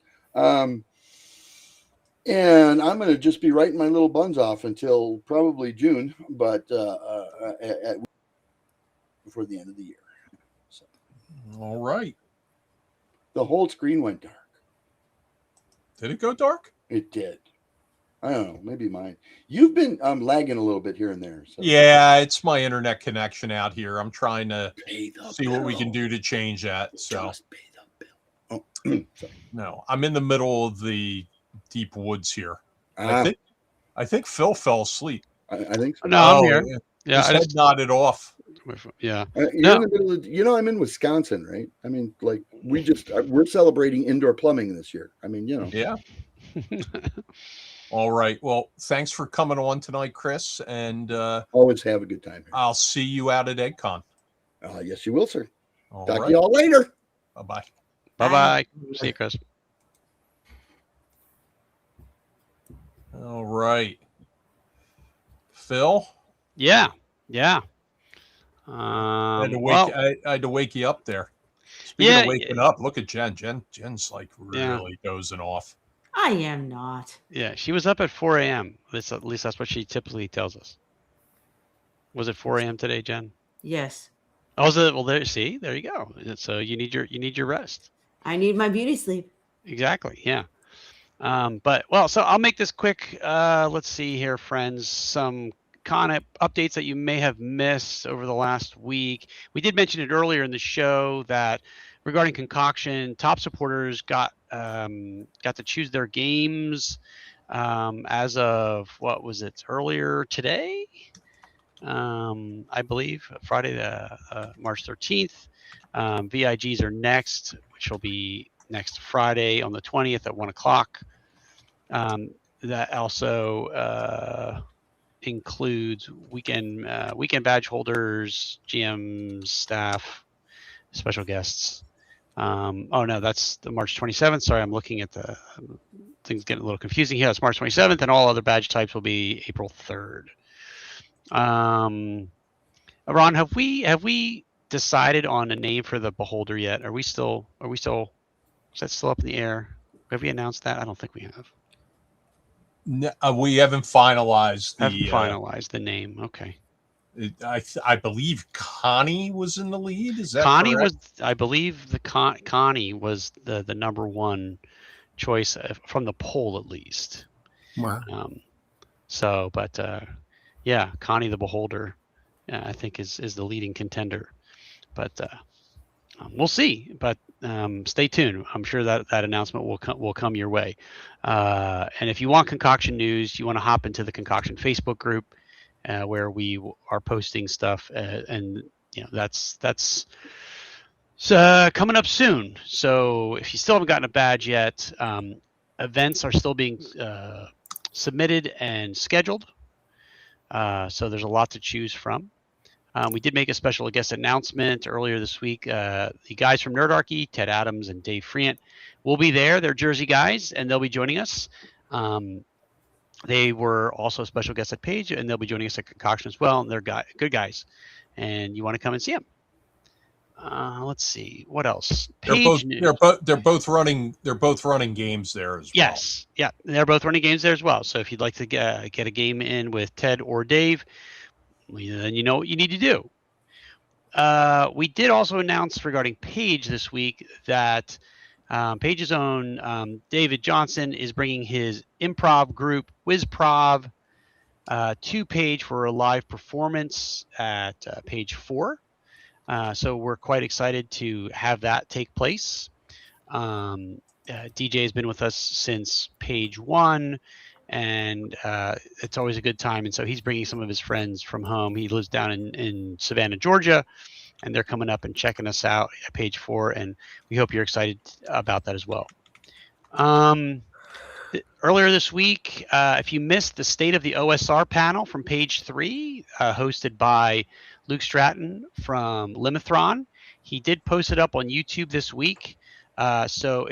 And I'm going to just be writing my little buns off until probably June, but before the end of the year. So, All right. the whole screen went dark. Did it go dark? It did. I don't know. Maybe mine. You've been lagging a little bit here and there. So. Yeah, it's my internet connection out here. I'm trying to Pay the see what we can bill. do to change that. So Just pay the bill. Oh, sorry. no, I'm in the middle of the deep woods here. Ah, I think Phil fell asleep. I think so. No, I'm Oh, here. yeah. Yeah, His I head just, nodded off. yeah. You're No. in the middle of, I'm in Wisconsin, right? I mean, like we're celebrating indoor plumbing this year. I mean, Yeah. All right. Well, thanks for coming on tonight, Chris. And always have a good time here. I'll see you out at EggCon. Yes, you will, sir. All Talk to right. you all later. Bye-bye. Bye-bye. See you, Chris. All right. Phil? Yeah. I had to Well, I had to wake you up there. Speaking Yeah, of waking up, look at Jen. Jen's like Yeah. really dozing off. I am not. yeah, she was up at 4 a.m. At least that's what she typically tells us. Was it 4 a.m. today, Jen? Yes. Oh, was it? Well, there you go. So you need your rest. I need my beauty sleep. Exactly. Yeah. So I'll make this quick. Let's see here, friends. Some updates that you may have missed over the last week. We did mention it earlier in the show that regarding Concoction, top supporters got to choose their games as of what was it earlier today? I believe Friday, March 13th. VIGs are next, which will be next Friday on the 20th at 1 o'clock. That also includes weekend badge holders, GMs, staff, special guests. Oh no, that's the March 27th. Sorry, I'm looking at the things getting a little confusing here. It's March 27th, and all other badge types will be April 3rd. Ron, have we decided on a name for the beholder yet? Is that still up in the air? Have we announced that? I don't think we have. No, we haven't finalized the name. Okay. I believe Connie was in the lead. Is that Connie correct? I believe Connie was the number one choice from the poll, at least. Wow. Yeah, Connie the Beholder, I think is the leading contender, but we'll see. But stay tuned. I'm sure that announcement will come your way. And if you want Concoction news, you want to hop into the Concoction Facebook group where we are posting stuff, and that's coming up soon. So if you still haven't gotten a badge yet, events are still being submitted and scheduled. So there's a lot to choose from. We did make a special guest announcement earlier this week. The guys from Nerdarchy, Ted Adams and Dave Friant, will be there. They're Jersey guys, and they'll be joining us. They were also special guests at Page, and they'll be joining us at Concoction as well. And they're good guys, and you want to come and see them. Let's see what else. They're both running games there as well. Yes, yeah, they're both running games there as well. So if you'd like to get a game in with Ted or Dave, then you know what you need to do. We did also announce regarding Page this week that Page's own David Johnson is bringing his improv group WizProv to Page for a live performance at Page 4. So we're quite excited to have that take place. DJ has been with us since Page 1, and it's always a good time. And so he's bringing some of his friends from home. He lives down in Savannah, Georgia, and they're coming up and checking us out at Page 4, and we hope you're excited about that as well. Earlier this week, if you missed the State of the OSR panel from Page 3, hosted by Luke Stratton from Limithron, He did post it up on YouTube this week. So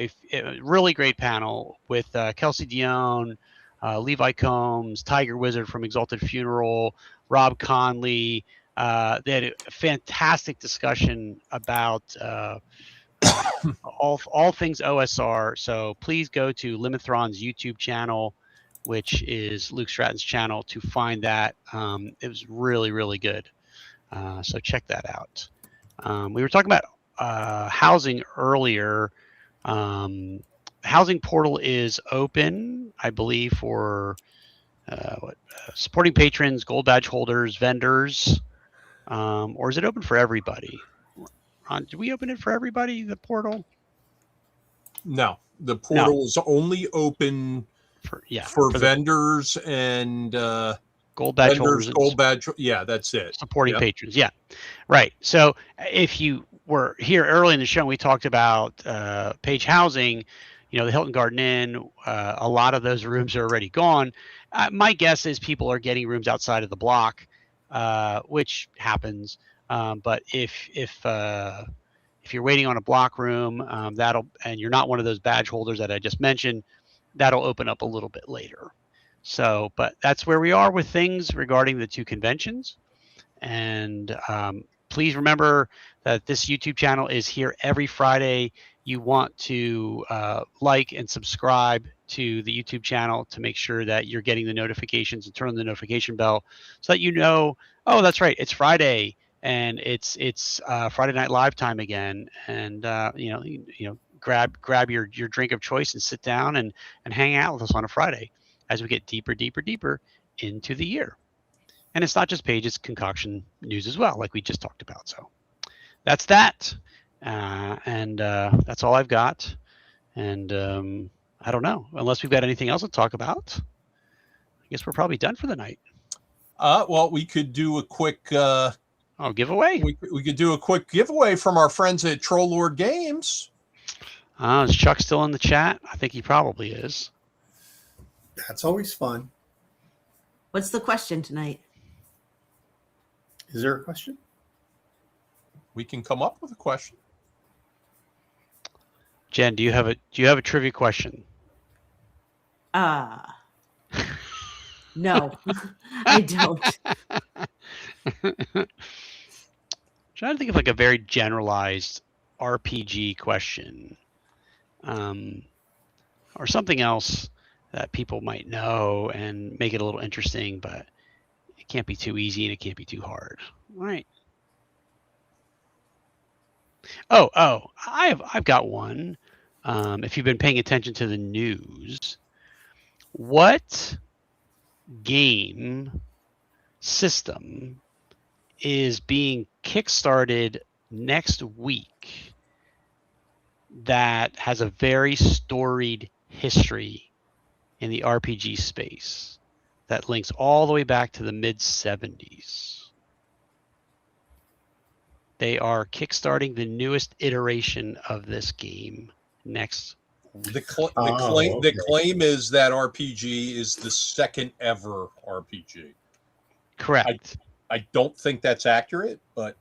really great panel with Kelsey Dion, Levi Combs, Tiger Wizard from Exalted Funeral, Rob Conley. They had a fantastic discussion about all things OSR. So please go to Limithron's YouTube channel, which is Luke Stratton's channel, to find that. It was really, really good. So check that out. We were talking about housing earlier. Housing portal is open, I believe, for supporting patrons, gold badge holders, vendors, or is it open for everybody? Ron, did we open it for everybody, the portal? No, the portal is only open for vendors and gold badge holders. Gold badge. Yeah, that's it. Supporting patrons. Yeah, right. So if you were here early in the show, we talked about Page Housing. You know, the Hilton Garden Inn. A lot of those rooms are already gone. My guess is people are getting rooms outside of the block, which happens. But if you're waiting on a block room, and you're not one of those badge holders that I just mentioned, that'll open up a little bit later. So, but that's where we are with things regarding the two conventions. And please remember that this YouTube channel is here every Friday. You want to like and subscribe to the YouTube channel to make sure that you're getting the notifications and turn on the notification bell so that you know, oh, that's right, it's Friday and it's Friday Night Live time again. And you know, grab your drink of choice and sit down and hang out with us on a Friday as we get deeper into the year. And it's not just Page, it's concoction news as well, like we just talked about. So that's that. And that's all I've got. And I don't know, unless we've got anything else to talk about. I guess we're probably done for the night. Well, we could do a quick giveaway. We could do a quick giveaway from our friends at Troll Lord Games. Is Chuck still in the chat? I think he probably is. That's always fun. What's the question tonight? Is there a question? We can come up with a question. Jen, do you have a trivia question? No, I don't. Trying to think of like a very generalized RPG question, or something else that people might know and make it a little interesting, but it can't be too easy and it can't be too hard. All right. I've got one. If you've been paying attention to the news, what game system is being kickstarted next week that has a very storied history in the RPG space that links all the way back to the mid-70s? They are kickstarting the newest iteration of this game next. The claim is that RPG is the second ever RPG. Correct. I don't think that's accurate, but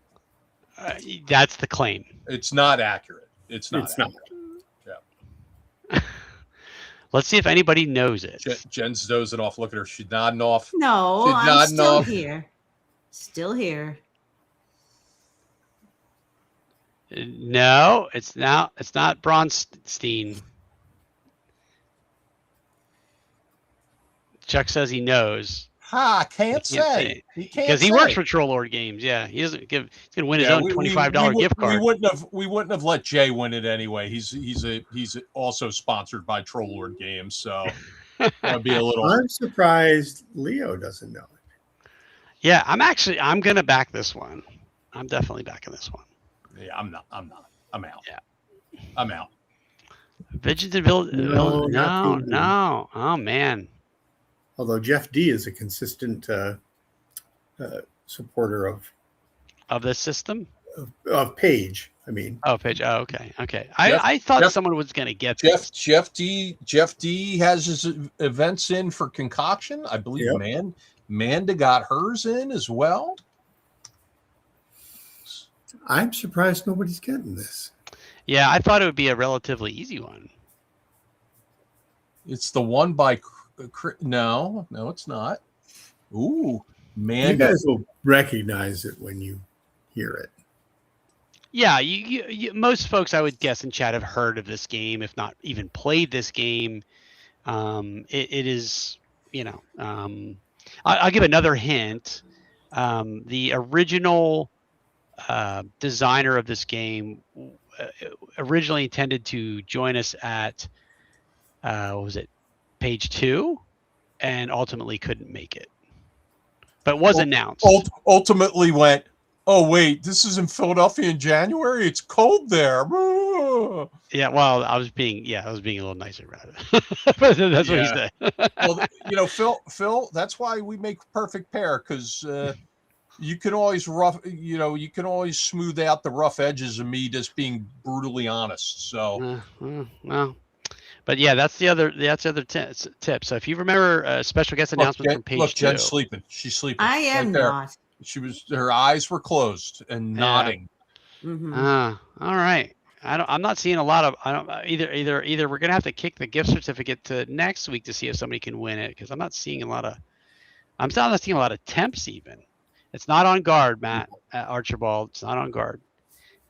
that's the claim. It's not accurate. It's not. Yeah. Let's see if anybody knows it. Jen's dozing off. Look at her. She's nodding off. No, I'm still here. Still here. No, it's not Bronstein. Chuck says he knows. Can't say. Because he works for Troll Lord Games. Yeah, he doesn't give. He's gonna win his own $25 gift card. We wouldn't have let Jay win it anyway. He's also sponsored by Troll Lord Games, so that'd be a little. I'm surprised Leo doesn't know it. Yeah, I'm gonna back this one. I'm definitely backing this one. Yeah, I'm not. I'm out. Yeah, I'm out. Vigilante Village. No. Oh man. Although Jeff D is a consistent supporter of this system of Page. I mean, Page. Oh, okay. I thought someone was going to get this. Jeff D has his events in for Concoction. I believe Manda got hers in as well. I'm surprised nobody's getting this. Yeah, I thought it would be a relatively easy one. It's the one by no, it's not. Ooh, man. You guys will recognize it when you hear it. Yeah, you most folks I would guess in chat have heard of this game, if not even played this game. It is, I'll give another hint. The original designer of this game originally intended to join us at what was it, page 2, and ultimately couldn't make it, but was announced. Ultimately went, oh wait, this is in Philadelphia in January. It's cold there. Yeah, well, I was being a little nicer about it. But that's what he said. Well, Phil, that's why we make perfect pair, because you can always you can always smooth out the rough edges of me just being brutally honest. So well, but yeah, that's the other tip. So if you remember a special guest announcement from page 2. Jen's sleeping. She's sleeping. I am not. Her eyes were closed and nodding. All right. I'm not seeing a lot of. I don't either. We're gonna have to kick the gift certificate to next week to see if somebody can win it, because I'm not seeing a lot of. I'm still not seeing a lot of temps even. It's not on guard, Matt Archibald. It's not on guard.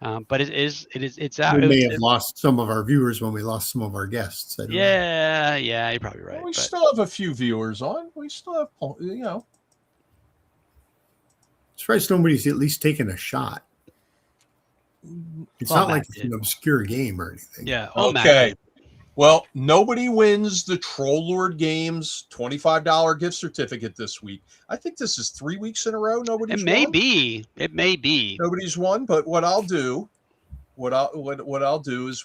But it's out. We may have lost some of our viewers when we lost some of our guests. Yeah, you're probably right. Well, we still have a few viewers on. We still have, Surprised nobody's at least taken a shot. It's not like it's an obscure game or anything. Yeah. Okay. Well, nobody wins the Troll Lord Games $25 gift certificate this week. I think this is 3 weeks in a row. Nobody's won. It may be. Nobody's won, but what I'll do is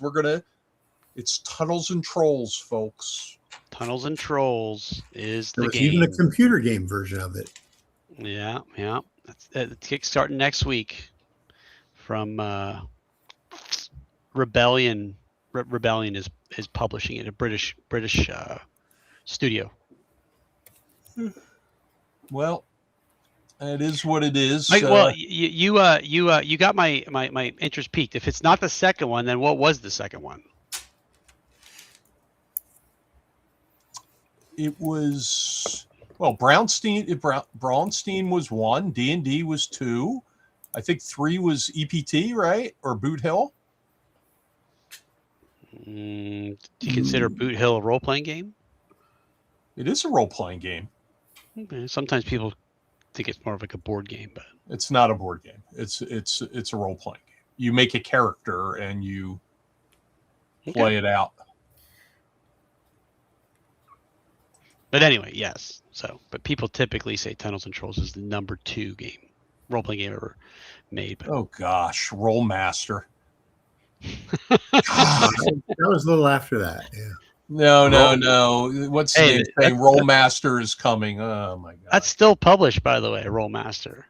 it's Tunnels and Trolls, folks. Tunnels and Trolls is the game. There's even a computer game version of it. Yeah. It's kickstarting next week from Rebellion. Rebellion is publishing it, a British studio. Well, it is what it is. Well, you got my interest peaked. If it's not the second one, then what was the second one? It was Braunstein was 1, D&D was 2. I think 3 was EPT, right? Or Boot Hill. Do you consider Boot Hill a role-playing game? It is a role-playing game. Okay. Sometimes people think it's more of like a board game, but it's not a board game. It's a role-playing game. You make a character and you play it out. But anyway, yes. So, but people typically say Tunnels and Trolls is the number 2 role-playing game ever made. But... Oh gosh, Rollmaster. That was a little after that. Yeah. No. What's the name saying? Rollmaster is coming. Oh my god. That's still published, by the way, Rollmaster.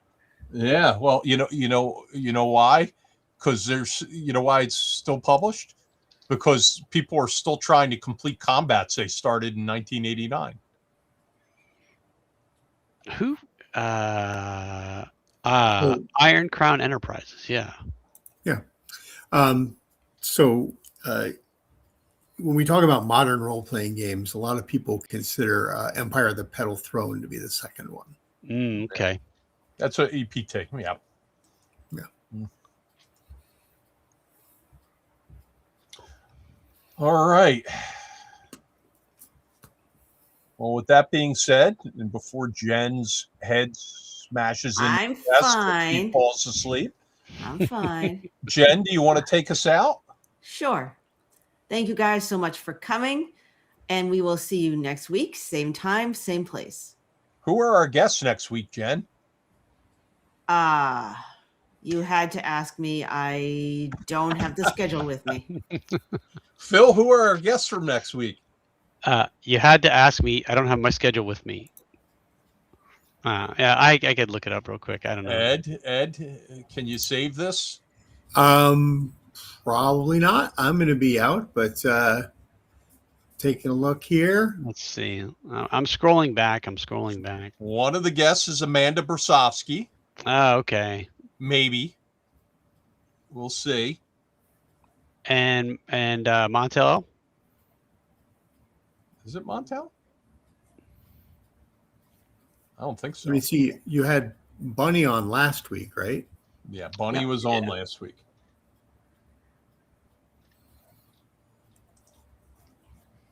Yeah. Well, you know why? Because why it's still published? Because people are still trying to complete combats they started in 1989. Who? Iron Crown Enterprises. Yeah. Yeah. So when we talk about modern role-playing games, a lot of people consider Empire of the Petal Throne to be the second one. Okay. That's what EPT. Yeah. All right. Well, with that being said, and before Jen's head smashes in the desk and she falls asleep, I'm fine. Jen, do you want to take us out? Sure. Thank you guys so much for coming, and we will see you next week, same time, same place. Who are our guests next week, Jen? You had to ask me. I don't have the schedule with me. Phil, who are our guests from next week? You had to ask me. I don't have my schedule with me. Yeah, I could look it up real quick. I don't know. Ed, can you save this? Probably not. I'm going to be out, but taking a look here. Let's see. I'm scrolling back. One of the guests is Amanda Brasovsky. Oh, okay. Maybe. We'll see. And Montello. Is it Montel? I don't think so. Let me see. You had Bunny on last week, right? Yeah, Bunny Yeah, was on yeah. last week.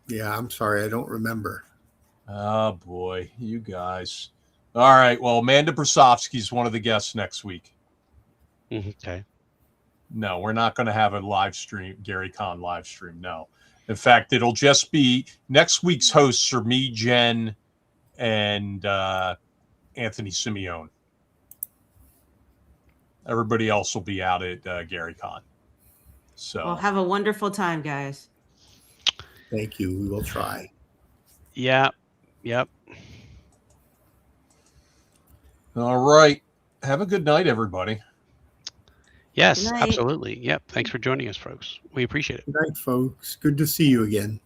Yeah, I'm sorry. I don't remember. Oh, boy. You guys. All right. Well, Amanda Brasovsky's one of the guests next week. Okay. No, we're not going to have a live stream, Gary Con live stream. No. In fact, it'll just be next week's hosts are me, Jen, and Anthony Simeone. Everybody else will be out at Gary Con. So, Well, have a wonderful time, guys. Thank you. We will try. Yeah. Yep. all right. Have a good night, everybody. Yes, Good night. absolutely. Yep. Thanks for joining us, folks. We appreciate it. Good night, folks. Good to see you again.